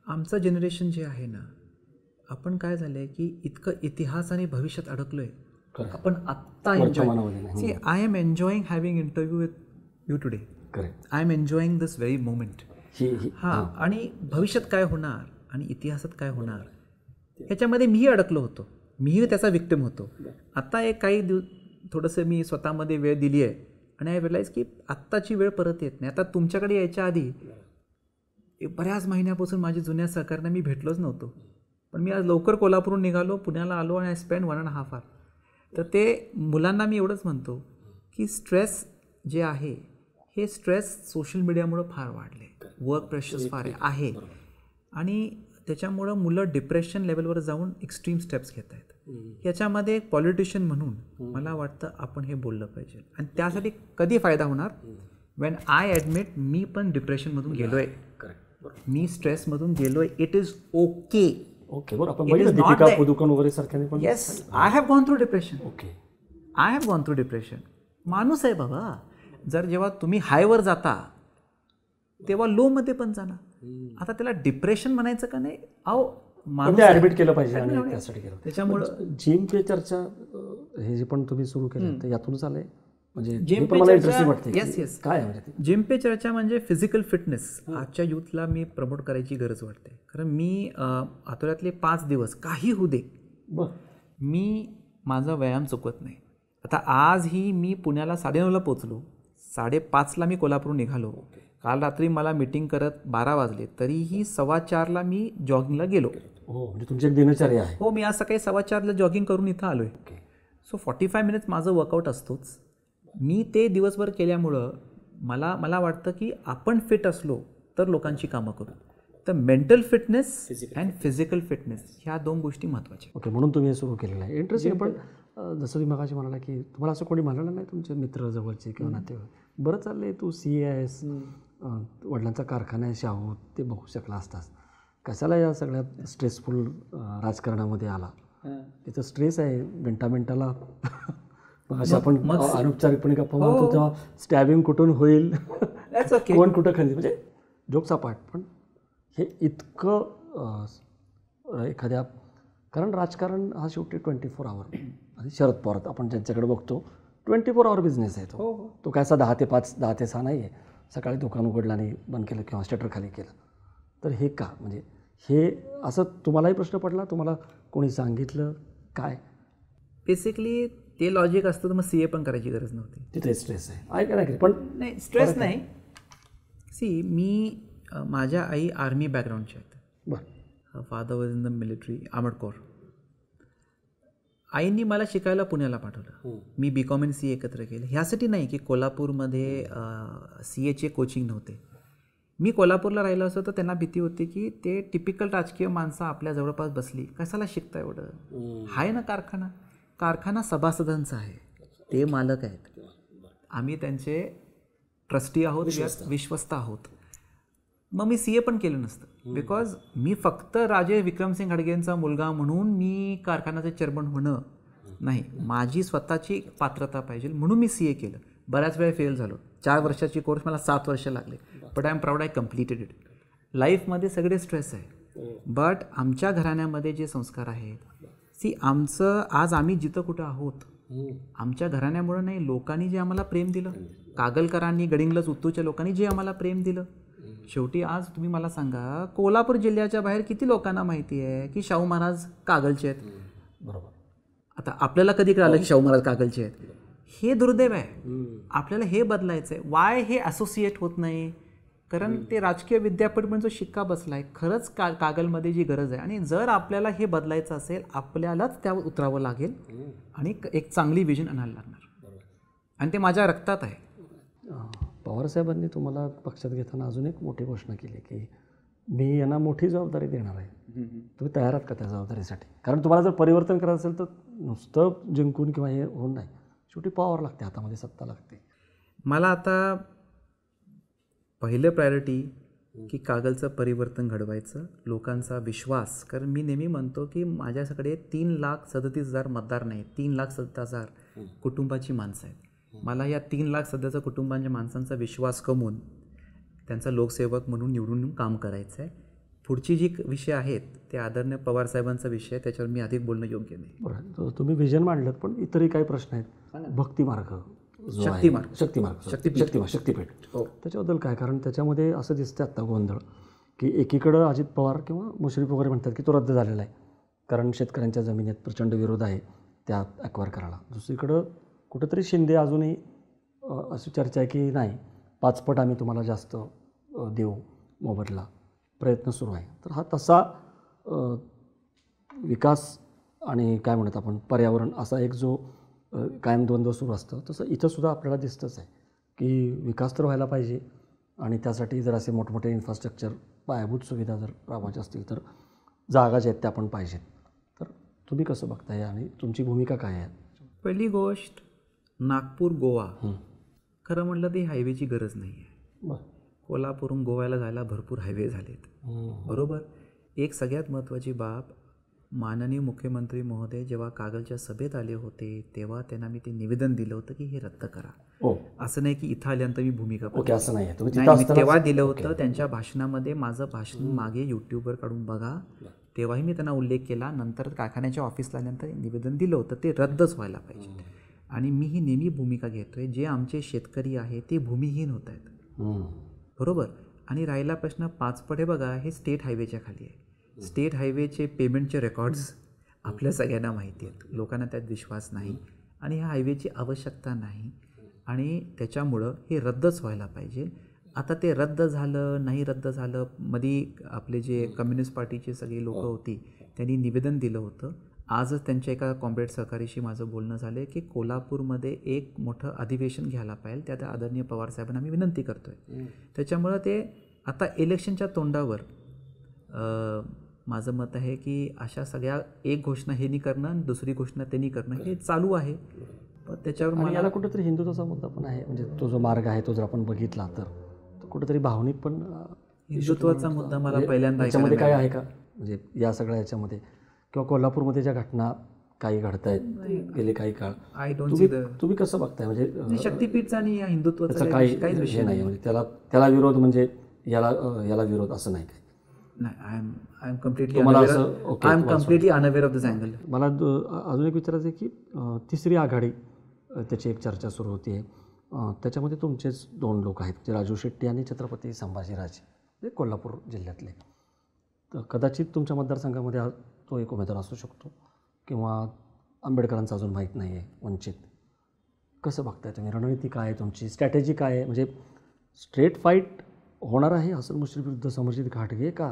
A: आमचं जनरेशन जे आहे ना, आपण काय झालं आहे की इतकं इतिहास आणि भविष्यात अडकलो आहे. आपण आत्ता enjoy, I am enjoying having interview with you today. I am enjoying this very moment. हां, आणि भविष्यात काय होणार आणि इतिहासात काय होणार ह्याच्यामध्ये मीही अडकलो होतो, मीही त्याचा विक्टिम होतो. आता एक काही थोडंसं मी स्वतःमध्ये वेळ दिली आहे आणि आय रिअलाइज की आत्ताची वेळ परत येत नाही. आता तुमच्याकडे यायच्या आधी बऱ्याच महिन्यापासून माझ्या जुन्या सहकाऱ्यांना मी भेटलोच नव्हतो, पण मी आज लवकर कोल्हापूरहून निघालो, पुण्याला आलो आणि आय स्पेंड 1.5 hour. तर ते मुलांना मी एवढंच म्हणतो की स्ट्रेस जे आहे, हे स्ट्रेस सोशल मीडियामुळं फार वाढले, वर्क प्रेशर्स फार आहे आणि त्याच्यामुळं मुलं डिप्रेशन लेवलवर जाऊन एक्स्ट्रीम स्टेप्स घेत आहेत. याच्यामध्ये एक पॉलिटिशियन म्हणून मला वाटतं आपण हे बोललं पाहिजे. आणि त्यासाठी कधी फायदा होणार, वेन आय ॲडमिट मी पण डिप्रेशनमधून गेलो आहे, मी स्ट्रेसमधून गेलो आहे. It is okay.
B: ओके. बरं, आपण बघितलं दीपिका पदुकोण वगैरे सारख्याने पण.
A: Yes, I have gone through depression.
B: Okay.
A: I have gone through depression. माणूस आहे बाबा. जर जेव्हा तुम्ही हायवर जाता तेव्हा लोमध्ये पण जाणार. आता त्याला डिप्रेशन म्हणायचं का नाही, अहो
B: माणूस ॲडमिट केलं पाहिजे आणि त्यासाठी केलं.
A: त्याच्यामुळं
B: जिम पे चर्चा हे जे पण तुम्ही सुरू केलं तर यातूनच आलंय, म्हणजे
A: जिम
B: मला इंटरेस्टिंग वाटते.
A: येस
B: काय आहे म्हणजे
A: जिम पे चर्चा म्हणजे फिजिकल फिटनेस आजच्या यूथला मी प्रमोट करायची गरज वाटते. कारण मी आठवड्यातले 5 दिवस काही होऊ दे, मी माझा व्यायाम चुकवत नाही. आता आजही मी पुण्याला 9:30ला पोचलो, 5:30ला मी कोल्हापूरहून निघालो. काल रात्री मला मीटिंग करत 12 वाजले, तरीही 4:15ला मी जॉगिंगला गेलो.
B: हो, म्हणजे तुमची एक दिनचर्या आहे.
A: हो, मी आज सकाळी 4:15ला जॉगिंग करून इथं आलो आहे. सो 45 मिनिट्स माझं वर्कआउट असतोच. मी ते दिवसभर केल्यामुळं मला वाटतं की आपण फिट असलो तर लोकांची कामं करू. तर mental fitness and physical fitness ह्या 2 गोष्टी महत्त्वाच्या.
B: ओके, म्हणून तुम्ही हे सुरू केलेलं आहे. इंटरेस्टिंग. पण जसं तुम्ही मगाशी म्हणाला की तुम्हाला असं कोणी म्हणालं नाही तुमचे मित्र जवळचे किंवा नातेवाईक, बरं चाललंय तू CA आहेस, वडिलांचा कारखाना आहे शाहू, ते बघू शकला असतास, कशाला या सगळ्या स्ट्रेसफुल राजकारणामध्ये आला? तिथं स्ट्रेस आहे मिनटाला. अशा आपण अनौपचारिकपणे गप्पा मारतो तेव्हा स्टॅबिंग कुठून होईल, कोण कुठं खरेदी, म्हणजे जोक्स अपार्ट. पण हे इतकं एखाद्या, कारण राजकारण हा शेवटी 24 hour आणि शरद पवार आपण ज्यांच्याकडे बघतो 24 hour बिझनेस आहे तो काय असा 10 ते 5, 10 ते 6 नाही आहे. सकाळी दुकान उघडलं आणि बंद केलं किंवा स्टेटर खाली केलं. तर हे का, म्हणजे हे असं तुम्हालाही प्रश्न पडला, तुम्हाला कोणी सांगितलं काय?
A: बेसिकली ते लॉजिक असतं तर मग CA पण करायची गरज नव्हती.
B: तिथे स्ट्रेस आहे का नाही, पण
A: नाही स्ट्रेस नाही. मी माझ्या आई आर्मी बॅकग्राऊंडच्या आहेत.
B: बरं.
A: Father was in the military, armed corps. आईंनी मला शिकायला पुण्याला पाठवलं. मी BCom आणि CA एकत्र केलं. ह्यासाठी नाही की कोल्हापूरमध्ये CAचे कोचिंग नव्हते. मी कोल्हापूरला राहिलो असतो तर त्यांना भीती होती की ते टिपिकल राजकीय माणसं आपल्या जवळपास बसली, कशाला शिकता एवढं, आहे ना कारखाना सभासदांचा आहे, ते मालक आहेत, आम्ही त्यांचे ट्रस्टी आहोत, विश्वस्त आहोत. मग मी CA पण केलं नसतं. बिकॉज मी फक्त राजे विक्रमसिंग घाडगेंचा मुलगा म्हणून मी कारखान्याचे चेअरमन होणं नाही, माझी स्वतःची पात्रता पाहिजे म्हणून मी CA केलं. बऱ्याच वेळा फेल झालो. 4 वर्षाची कोर्स मला 7 वर्ष लागले. But I am proud I completed it. लाईफमध्ये सगळे स्ट्रेस आहे, बट आमच्या घराण्यामध्ये जे संस्कार आहेत, आमचं आज आम्ही जिथं कुठं आहोत आमच्या घराण्यामुळे नाही, लोकांनी जे आम्हाला प्रेम दिलं, कागलकरांनी, गडिंग्लज, उत्तूरच्या लोकांनी जे आम्हाला प्रेम दिलं. शेवटी आज तुम्ही मला सांगा, कोल्हापूर जिल्ह्याच्या बाहेर किती लोकांना माहिती आहे की शाहू महाराज कागलचे आहेत.
B: बरोबर.
A: आता आपल्याला कधी कळालं की शाहू महाराज कागलचे आहेत? हे दुर्दैव आहे. आपल्याला हे बदलायचं आहे. वाय हे असोसिएट होत नाही? कारण ते राजकीय विद्यापीठ म्हणजे जो शिक्का बसला आहे, खरंच कागलमध्ये जी गरज आहे. आणि जर आपल्याला हे बदलायचं असेल, आपल्यालाच त्यावर उतरावं लागेल आणि एक चांगली विजन आणायला लागणार. आणि ते माझ्या रक्तात आहे.
B: पवारसाहेबांनी तुम्हाला पक्षात घेताना अजून एक मोठी घोषणा केली की मी यांना मोठी जबाबदारी देणार आहे. तुम्ही तयार आहात का त्या जबाबदारीसाठी? कारण तुम्हाला जर परिवर्तन करायचं असेल तर नुसतं जिंकून किंवा हे होऊन नाही, शेवटी पॉवर लागते, हातामध्ये सत्ता लागते.
A: मला आता पहिलं प्रायोरिटी की कागलचं परिवर्तन घडवायचं, लोकांचा विश्वास. कारण मी नेहमी म्हणतो की माझ्याकडे 3,37,000 मतदार नाही, 3,70,000 कुटुंबाची माणसं आहेत. मला या 3,70,000 कुटुंबांच्या माणसांचा विश्वास कमवून त्यांचा लोकसेवक म्हणून निवडून काम करायचं आहे. पुढची जी विषय आहेत ते आदरणीय पवारसाहेबांचा विषय आहे, त्याच्यावर मी अधिक बोलणं योग्य नाही.
B: बरं, तुम्ही विजन मांडलं, पण इतरही काही प्रश्न आहेत. भक्तिमार्ग, शक्तिपीठ, त्याच्याबद्दल काय? कारण त्याच्यामध्ये असं दिसतं आत्ता गोंधळ की एकीकडं अजित पवार किंवा मुश्रीफ वगैरे म्हणतात की तो रद्द झालेला आहे कारण शेतकऱ्यांच्या जमिनीत प्रचंड विरोध आहे त्या ॲक्वायर करायला. दुसरीकडं कुठंतरी शिंदे अजूनही अशी चर्चा आहे की नाही, 5 पट आम्ही तुम्हाला जास्त देऊ मोबदला, प्रयत्न सुरू आहे. तर हा तसा विकास आणि काय म्हणत आपण पर्यावरण असा एक जो कायम द्वंद्व सुरू असतं, तसं इथंसुद्धा आपल्याला दिसतंच आहे की विकास तर व्हायला पाहिजे आणि त्यासाठी जर असे मोठमोठे इन्फ्रास्ट्रक्चर, पायाभूत सुविधा जर राबवायच्या असतील तर जागा ज्या आहेत त्या पण पाहिजेत. तर तुम्ही कसं बघताय आणि तुमची भूमिका काय आहे?
A: पहिली गोष्ट, नागपूर गोवा खरं म्हटलं तर हायवेची गरज नाही आहे. कोल्हापूरहून गोव्याला जायला भरपूर हायवे झालेत, बरोबर. एक सगळ्यात महत्त्वाची बाब, माननीय मुख्यमंत्री महोदय जेव्हा कागलच्या सभेत आले होते तेव्हा त्यांना मी ते निवेदन दिलं होतं की हे रद्द करा. असं नाही की इथं आल्यानंतर मी भूमिका
B: असं नाही,
A: मी तेव्हा दिलं होतं. त्यांच्या भाषणामध्ये माझं भाषण मागे यूट्यूबवर काढून बघा, तेव्हाही मी त्यांना उल्लेख केला. नंतर कारखान्याच्या ऑफिसला आल्यानंतर निवेदन दिलं होतं, ते रद्दच व्हायला पाहिजे. आणि मी ही नेहमी भूमिका घेतोय, जे आमचे शेतकरी आहेत ते भूमिहीन होत आहेत, बरोबर. आणि राहिला प्रश्न 5 पट, हे बघा, हे स्टेट हायवेच्या खाली आहे. स्टेट हायवेचे पेमेंटचे रेकॉर्ड्स आपल्या सगळ्यांना माहिती आहेत, लोकांना त्यात विश्वास नाही आणि ह्या हायवेची आवश्यकता नाही आणि त्याच्यामुळं हे रद्दच व्हायला पाहिजे. आता ते रद्द झालं नाही रद्द झालं, मध्ये आपले जे कम्युनिस्ट पार्टीचे सगळे लोक होती त्यांनी निवेदन दिलं होतं. आजच त्यांच्या एका कॉम्रेड सहकारीशी माझं बोलणं झालं की कोल्हापूरमध्ये एक मोठं अधिवेशन घ्यायला पाहिजे, त्यात आदरणीय पवारसाहेबांना मी विनंती करतो आहे. त्याच्यामुळं ते आता इलेक्शनच्या तोंडावर माझं मत आहे की अशा सगळ्या, एक घोषणा हे नाही करणं आणि दुसरी घोषणा त्यांनी करणं, हे चालू आहे. पण त्याच्यावर
B: मला कुठंतरी हिंदुत्वाचा मुद्दा पण आहे. म्हणजे तो जो मार्ग आहे तो जर आपण बघितला तर कुठंतरी भावनिक पण
A: हिंदुत्वाचा मुद्दा मला पहिल्यांदा
B: याच्यामध्ये काय आहे का? म्हणजे या सगळ्या याच्यामध्ये किंवा कोल्हापूरमध्ये ज्या घटना काही घडत आहेत गेले काही काळ, तुम्ही कसं बघताय? म्हणजे
A: शक्तीपीठचा आणि या हिंदुत्वाचा
B: काहीच विषय नाही, म्हणजे त्याला विरोध, म्हणजे याला विरोध असं नाही काय?
A: नाही, I am completely unaware of this angle.
B: मला अजून एक विचारायचं आहे की तिसरी आघाडी त्याची एक चर्चा सुरू होती आहे. त्याच्यामध्ये तुमचेच 2 लोक आहेत, जे राजू शेट्टी आणि छत्रपती संभाजीराजे, जे कोल्हापूर जिल्ह्यातले. तर कदाचित तुमच्या मतदारसंघामध्ये तो एक उमेदवार असू शकतो किंवा आंबेडकरांचं अजून माहीत नाही आहे, वंचित. कसं बघताय तुम्ही? रणनीती काय आहे तुमची? स्ट्रॅटेजी काय आहे? म्हणजे स्ट्रेट फाईट होणार आहे हसन मुश्रीफ विरुद्ध समरजित घाटगे, का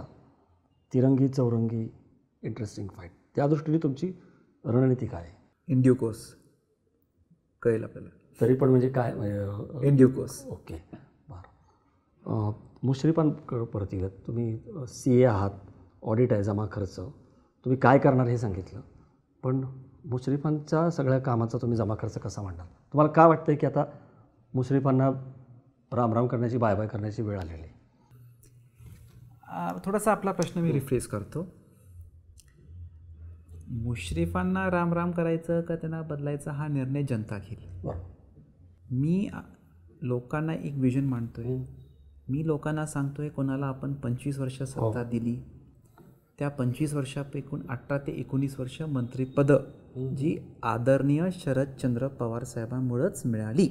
B: तिरंगी चौरंगी इंटरेस्टिंग फाईट? त्या दृष्टीने तुमची रणनीती काय आहे?
A: इन ड्यू कोर्स कळेल आपल्याला.
B: तरी पण म्हणजे काय
A: इन ड्यू कोर्स.
B: ओके, बरं. मुश्रीफांकडं परत येत, तुम्ही CA आहात, ऑडिट आहे, जमा खर्च, तुम्ही काय करणार हे सांगितलं, पण मुश्रीफांच्या सगळ्या कामाचा तुम्ही जमा खर्च कसा मांडाल? तुम्हाला काय वाटतं की आता मुश्रीफांना रामराम करण्याची, बाय बाय करण्याची वेळ आलेली आहे?
A: थोडासा आपला प्रश्न मी रिफ्रेश करतो. मुश्रीफांना राम राम करायचं का त्यांना बदलायचं हा निर्णय जनता घेईल. मी लोकांना एक विजन मांडतोय. मी लोकांना सांगतोय कोणाला आपण 25 वर्ष सत्ता दिली, त्या 25 वर्षापैकून 18 ते 19 वर्ष मंत्रिपदं जी आदरणीय शरदचंद्र पवार साहेबांमुळेच मिळाली.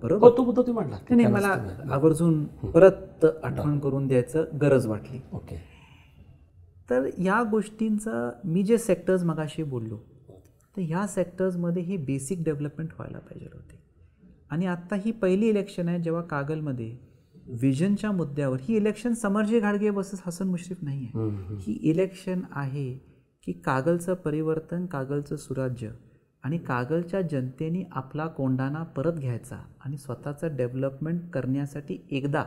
A: बरोबर.
B: तो मुद्दा तुम्ही मांडला.
A: नाही, मला आवर्जून परत आठवण करून द्यायचं गरज वाटली.
B: ओके.
A: तर या गोष्टींचा मी जे सेक्टर्स मगाशी बोललो, तर ह्या सेक्टर्समध्ये ही बेसिक डेव्हलपमेंट व्हायला पाहिजे होती. आणि आत्ता ही पहिली इलेक्शन आहे जेव्हा कागलमध्ये विजनच्या मुद्द्यावर, ही इलेक्शन समरजी घाडगे वर्सेस हसन मुश्रीफ नाही आहे. ही इलेक्शन आहे की कागलचं परिवर्तन, कागलचं सुराज्य आणि कागलच्या जनतेने आपला कोंडाणा परत घ्यायचा आणि स्वतःचं डेव्हलपमेंट करण्यासाठी एकदा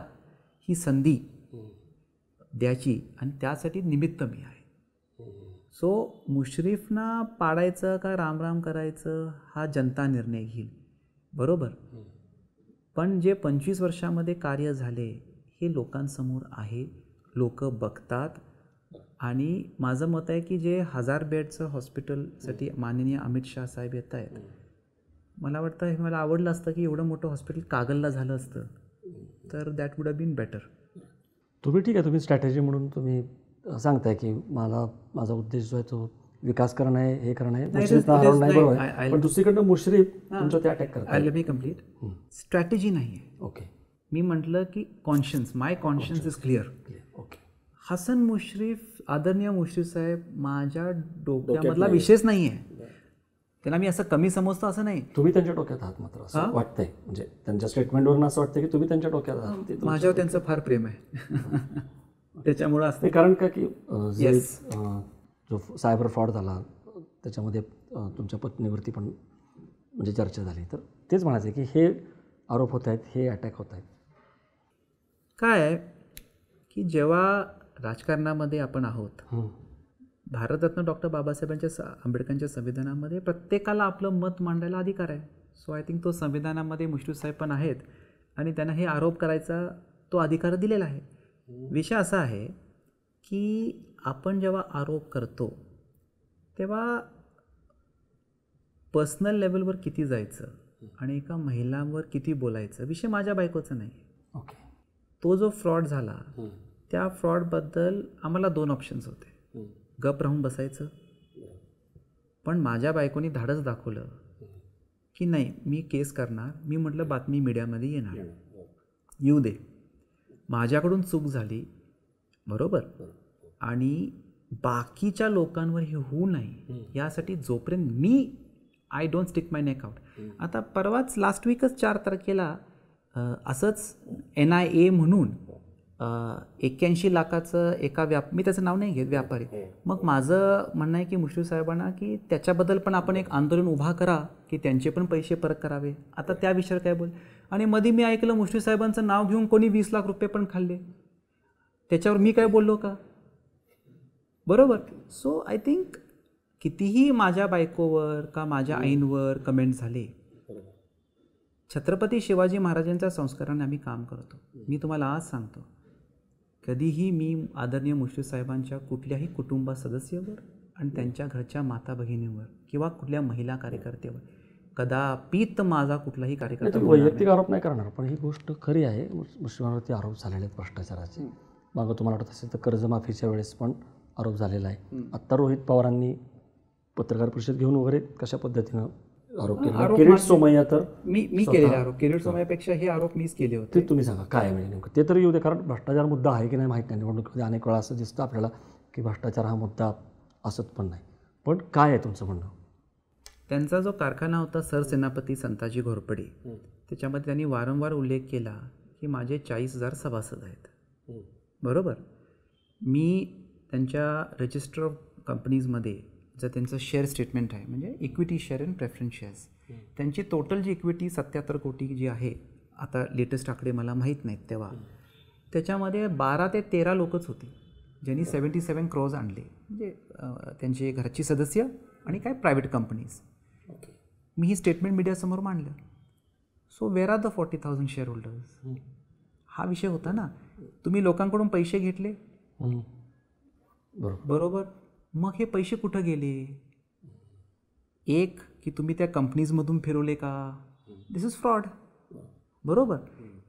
A: ही संधी द्यायची, आणि त्यासाठी निमित्त मी आहे. सो मुश्रीफना पाडायचं का रामराम करायचं हा जनता निर्णय घेईल. बरोबर. पण जे 25 वर्षामध्ये कार्य झाले हे लोकांसमोर आहे, लोक बघतात. आणि माझं मत आहे की जे 1000 बेडचं हॉस्पिटलसाठी माननीय अमित शाह साहेब येत आहेत, मला वाटतं हे मला आवडलं असतं की एवढं मोठं हॉस्पिटल कागलला झालं असतं तर that would have been better.
B: तुम्ही ठीक आहे, तुम्ही स्ट्रॅटेजी म्हणून तुम्ही सांगताय की माझा उद्देश जो आहे तो विकास करणं आहे, हे करणं आहे, मुश्रीफला हरवणं नाही. बरोबर आहे. पण दुसरीकडनं मुश्रीफ तुमचं ते अटॅक करतात.
A: I B complete. स्ट्रॅटेजी नाही आहे.
B: ओके.
A: मी म्हटलं की conscience, my conscience is clear.
B: Okay.
A: Hasan Mushrif, आदरणीय मुश्रीफ साहेब माझ्या डोक्यामधला विषयच नाही आहे. त्यांना मी असं कमी समजतो असं नाही.
B: तुम्ही त्यांच्या डोक्यात आहात मात्र असं वाटतंय, म्हणजे त्यांच्या स्टेटमेंटवरून असं वाटतं की तुम्ही त्यांच्या डोक्यात आहात.
A: माझ्यावर त्यांचं फार प्रेम आहे त्याच्यामुळं असते.
B: कारण का की जो सायबर फ्रॉड झाला त्याच्यामध्ये तुमच्या पत्नीवरती पण म्हणजे चर्चा झाली, तर तेच म्हणायचं की हे आरोप होत आहेत, हे अटॅक होत आहेत.
A: काय आहे की जेव्हा राजकारणामध्ये आपण आहोत, भारतरत्न डॉक्टर बाबासाहेबांच्या आंबेडकरांच्या संविधानामध्ये प्रत्येकाला आपलं मत मांडायला अधिकार आहे. सो आय थिंक तो संविधानामध्ये मुश्रीफ साहेब पण आहेत आणि त्यांना हे आरोप करायचा तो अधिकार दिलेला आहे. विषय असा आहे की आपण जेव्हा आरोप करतो तेव्हा पर्सनल लेवलवर किती जायचं आणि एका महिलांवर किती बोलायचं, विषय माझ्या बायकोचा नाही.
B: ओके.
A: तो जो फ्रॉड झाला त्या फ्रॉडबद्दल आम्हाला 2 ऑप्शन्स होते. गप राहून बसायचं, पण माझ्या बायकोनी धाडस दाखवलं की नाही मी केस करणार. मी म्हटलं बातमी मीडियामध्ये येणार, येऊ दे, माझ्याकडून चूक झाली. बरोबर. आणि बाकीच्या लोकांवर हे होऊ नये यासाठी जोपर्यंत मी I don't stick my neck out. आता परवाच लास्ट वीकच 4 तारखेला असंच NIA म्हणून 81 लाखाचं एका मी त्याचं नाव नाही घेत, व्यापारी. मग माझं म्हणणं आहे की मुश्रीफ साहेबांना की त्याच्याबद्दल पण आपण एक आंदोलन उभा करा की त्यांचे पण पैसे परत करावे. आता त्या विषयावर काय बोल. आणि मध्ये मी ऐकलं मुश्रीफ साहेबांचं नाव घेऊन कोणी 20 लाख रुपये पण खाल्ले. त्याच्यावर मी काय बोललो का? बरोबर. सो आय थिंक कितीही माझ्या बायकोवर का माझ्या आईंवर कमेंट झाले, छत्रपती शिवाजी महाराजांच्या संस्काराने आम्ही काम करतो. मी तुम्हाला आज सांगतो, कधीही मी आदरणीय मुश्रीफ साहेबांच्या कुठल्याही कुटुंबा सदस्यावर आणि त्यांच्या घरच्या माता भगिनीवर किंवा कुठल्या महिला कार्यकर्त्यावर कदापित माझा कुठलाही कार्यकर्ता
B: वैयक्तिक आरोप नाही करणार, पण ही गोष्ट खरी आहे. मुश्रीफांवरती आरोप झालेले आहेत भ्रष्टाचाराचे. मागं तुम्हाला वाटत असेल तर कर्जमाफीच्या वेळेस पण आरोप झालेला आहे. आत्ता रोहित पवारांनी पत्रकार परिषद घेऊन वगैरे कशा पद्धतीनं आरोप केला. किरीट सोमय्या तर
A: मी केलेले आरोप, किरीट सोमय्यापेक्षा हे आरोप मीच केले होते.
B: ते तुम्ही सांगा काय म्हणजे नेमकं ते तर येऊ दे, कारण भ्रष्टाचार मुद्दा आहे की नाही माहीत नाही. निवडणुकीमध्ये अनेक वेळा असं दिसतं आपल्याला की भ्रष्टाचार हा मुद्दा असत पण नाही. पण काय आहे तुमचं म्हणणं?
A: त्यांचा जो कारखाना होता सरसेनापती संताजी घोरपडे, त्याच्यामध्ये त्यांनी वारंवार उल्लेख केला की माझे 40,000 सभासद आहेत. बरोबर. मी त्यांच्या रजिस्टर ऑफ कंपनीजमध्ये जर त्यांचं शेअर स्टेटमेंट आहे, म्हणजे equity share and preference shares, त्यांची टोटल जी इक्विटी 77 कोटी जी आहे, आता लेटेस्ट आकडे मला माहीत नाहीत तेव्हा, त्याच्यामध्ये 12 ते 13 लोकच होती ज्यांनी 77 crores आणले, म्हणजे त्यांचे घरची सदस्य आणि काय प्रायव्हेट कंपनीज. मी ही स्टेटमेंट मीडियासमोर मांडलं. So where are the 40,000 share holders? हा विषय होता ना. तुम्ही लोकांकडून पैसे घेतले,
B: बरोबर.
A: बरोबर. मग हे पैसे कुठं गेले? एक की तुम्ही त्या कंपनीजमधून फिरवले का? दिस इज फ्रॉड. बरोबर.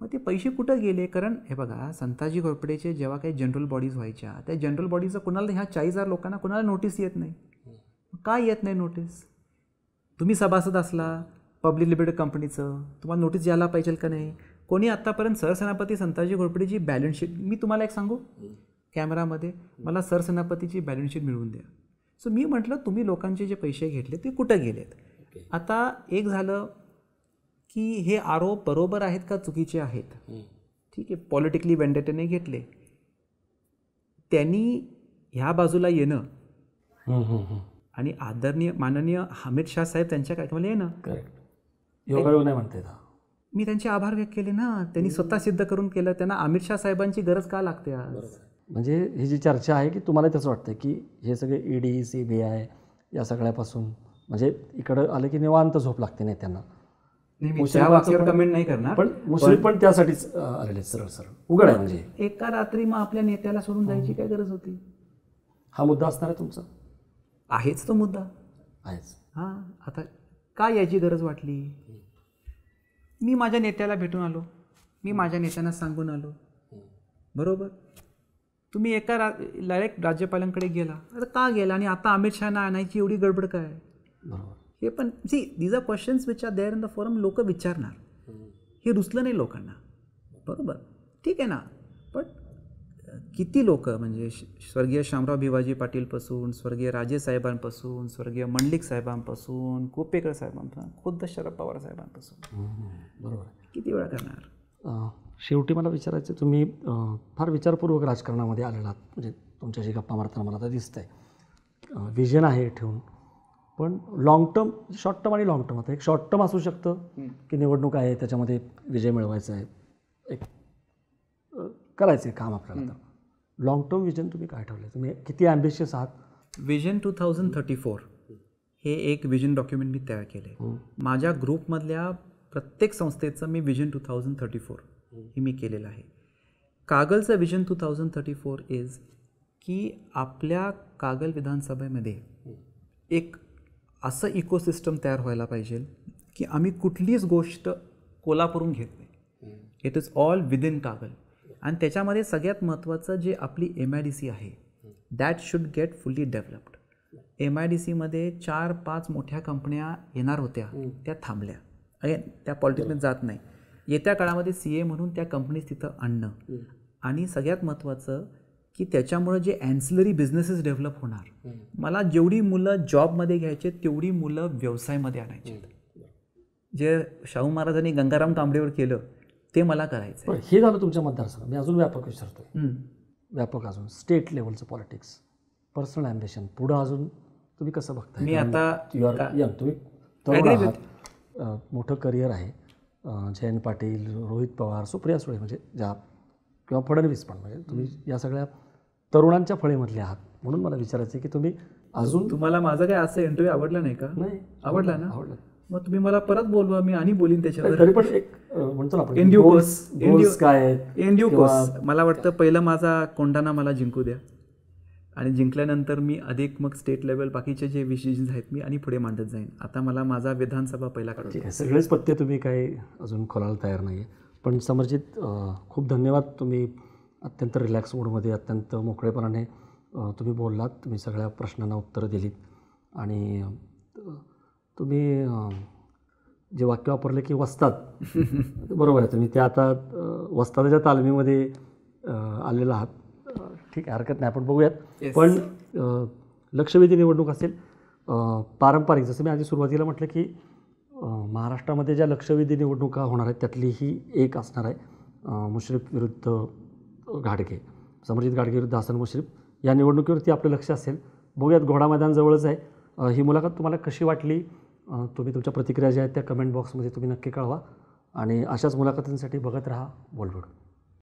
A: मग ते पैसे कुठं गेले? कारण हे बघा, संताजी घोरपडेचे जेव्हा काही जनरल बॉडीज व्हायच्या, त्या जनरल बॉडीचं कुणाला, ह्या 40,000 लोकांना कुणाला नोटीस येत नाही. का येत नाही नोटीस? तुम्ही सभासद असला पब्लिक लिमिटेड कंपनीचं, तुम्हाला नोटीस यायला पाहिजे का नाही? कोणी आत्तापर्यंत सरसेनापती संताजी घोरपडेची बॅलन्स शीट, मी तुम्हाला एक सांगू कॅमेरामध्ये, मला सरसेनापतीची बॅलन्स शीट मिळवून द्या. सो मी म्हटलं तुम्ही लोकांचे जे पैसे घेतले ते कुठं गेलेत? आता एक झालं की हे आरोप बरोबर आहेत का चुकीचे आहेत? ठीक आहे, पॉलिटिकली वेंडेटेने घेतले, त्यांनी ह्या बाजूला येणं आणि आदरणीय माननीय अमित शाह साहेब त्यांच्या कार्यक्रमाला येणं,
B: योगायोग नाही म्हणते.
A: मी त्यांचे आभार व्यक्त केले ना. त्यांनी स्वतः सिद्ध करून केलं. त्यांना अमित शाह साहेबांची गरज का लागते आज?
B: म्हणजे ही जी चर्चा आहे की तुम्हाला त्याचं वाटतं की हे सगळे ED CBI या सगळ्यापासून म्हणजे इकडं आलं की निवांत झोप लागते नेत्यांना.
A: कमेंट नाही करणार,
B: पण मुश्रीफ पण त्यासाठीच आलेले सरळ सरळ उघड आहे. म्हणजे
A: एका रात्री मग आपल्या नेत्याला सोडून जायची काय गरज होती?
B: हा मुद्दा असणार आहे तुमचा?
A: आहेच तो मुद्दा
B: आहेच.
A: हां, आता काय याची गरज वाटली? मी माझ्या नेत्याला भेटून आलो, मी माझ्या नेत्यांना सांगून आलो. बरोबर. तुम्ही एका डायरेक्ट राज्यपालांकडे गेला, आता का गेला? आणि आता अमित शहाना आणायची एवढी गडबड काय?
B: बरोबर.
A: हे पण see these are questions which are there in the forum. लोक विचारणार, हे रुचलं नाही लोकांना. बरोबर, ठीक आहे ना. पण किती लोक, म्हणजे स्वर्गीय शामराव भिवाजी पाटीलपासून, स्वर्गीय राजे साहेबांपासून, स्वर्गीय मंडलिक साहेबांपासून, कोपेकर साहेबांपासून, खुद्द शरद पवार साहेबांपासून,
B: बरोबर.
A: किती वेळा करणार?
B: शेवटी मला विचारायचं, तुम्ही फार विचारपूर्वक राजकारणामध्ये आलेला आहात. म्हणजे तुमच्याशी गप्पा मारताना मला आता दिसतं आहे विजन आहे ठेवून. पण लॉंग टर्म, शॉर्ट टर्म आणि लॉंग टर्म, आता एक शॉर्ट टर्म असू शकतं की निवडणूक आहे त्याच्यामध्ये विजय मिळवायचा आहे, एक करायचं आहे काम आपल्याला. तर लॉंग टर्म विजन तुम्ही काय ठेवलं? तुम्ही किती ॲम्बिशियस आहात?
A: विजन 2034 हे एक विजन डॉक्युमेंट मी तयार केलं आहे. माझ्या ग्रुपमधल्या प्रत्येक संस्थेचं मी विजन 2034 हे मी केलेलं आहे. कागलचं विजन 2034 इज की आपल्या कागल विधानसभेमध्ये एक असं इकोसिस्टम तयार व्हायला पाहिजे की आम्ही कुठलीच गोष्ट कोल्हापूरून घेत नाही. It is all within Kagal. आणि त्याच्यामध्ये सगळ्यात महत्त्वाचं जे आपली MIDC आहे, that should get fully developed. MIDCमध्ये 4-5 मोठ्या कंपन्या येणार होत्या, त्या थांबल्या. अगेन त्या पॉलिटिक्समध्ये जात नाही. येत्या काळामध्ये CA म्हणून त्या कंपनीज तिथं आणणं, आणि सगळ्यात महत्त्वाचं की त्याच्यामुळं जे ॲन्सिलरी बिझनेसेस डेव्हलप होणार. मला जेवढी मुलं जॉबमध्ये घ्यायचे तेवढी मुलं व्यवसायामध्ये आणायचे. जे शाहू महाराजांनी गंगाराम तांबडेवर केलं ते मला करायचं आहे.
B: हे झालं तुमच्या मतदारसंघात. मी अजून व्यापक विचारतोय, व्यापक अजून स्टेट लेवलचं पॉलिटिक्स, पर्सनल ॲम्बिशन, पुढं अजून तुम्ही कसं बघताय?
A: मी आता
B: तुम्ही तरुण आहात, मोठं करिअर आहे. जयंत पाटील, रोहित पवार, सुप्रिया सुळे, म्हणजे ज्या, किंवा फडणवीस पण, म्हणजे तुम्ही या सगळ्या तरुणांच्या फळीमधले आहात. म्हणून मला विचारायचं आहे की तुम्ही अजून,
A: तुम्हाला माझं काय असं इंटरव्ह्यू आवडला नाही का?
B: नाही
A: आवडला ना?
B: आवडलं.
A: मग तुम्ही मला परत बोलवा, मी आणि बोलीन त्याच्यावर.
B: तरी पण एक म्हणतो ना आपण,
A: इन ड्यू कोर्स
B: काय आहेत,
A: इन ड्यू कोर्स. मला वाटतं पहिलं माझा कोंढाणा मला जिंकू द्या, आणि जिंकल्यानंतर मी अधिक मग स्टेट लेवल बाकीचे जे विषय आहेत मी आणि पुढे मांडत जाईन. आता मला माझा विधानसभा पहिला काढू.
B: ठीक आहे, सगळेच पत्ते तुम्ही काही अजून खोलायला तयार नाही आहे. पण समर्जित, खूप धन्यवाद. तुम्ही अत्यंत रिलॅक्स मूडमध्ये, अत्यंत मोकळेपणाने तुम्ही बोललात. तुम्ही सगळ्या प्रश्नांना उत्तरं दिलीत. आणि तुम्ही जे वाक्य वापरले की वस्ताद, बरोबर आहे. तुम्ही ते आता वस्तादाच्या तालमीमध्ये आलेला आहात. ठीक आहे, हरकत नाही, आपण बघूयात. पण लक्षवेधी निवडणूक असेल, पारंपरिक, जसं मी आधी सुरुवातीला म्हटलं की महाराष्ट्रामध्ये ज्या लक्षवेधी निवडणुका होणार आहेत त्यातली ही एक असणार आहे. मुश्रीफ विरुद्ध घाडगे, समरजित घाडगे विरुद्ध हसन मुश्रीफ, या निवडणुकीवरती आपलं लक्ष असेल. बघूयात, घोडा मैदान जवळच आहे. ही मुलाखत तुम्हाला कशी वाटली? तुम्ही तुमच्या प्रतिक्रिया ज्या आहेत त्या कमेंट बॉक्समध्ये तुम्ही नक्की कळवा. आणि अशाच मुलाखतींसाठी बघत राहा बोलबिड.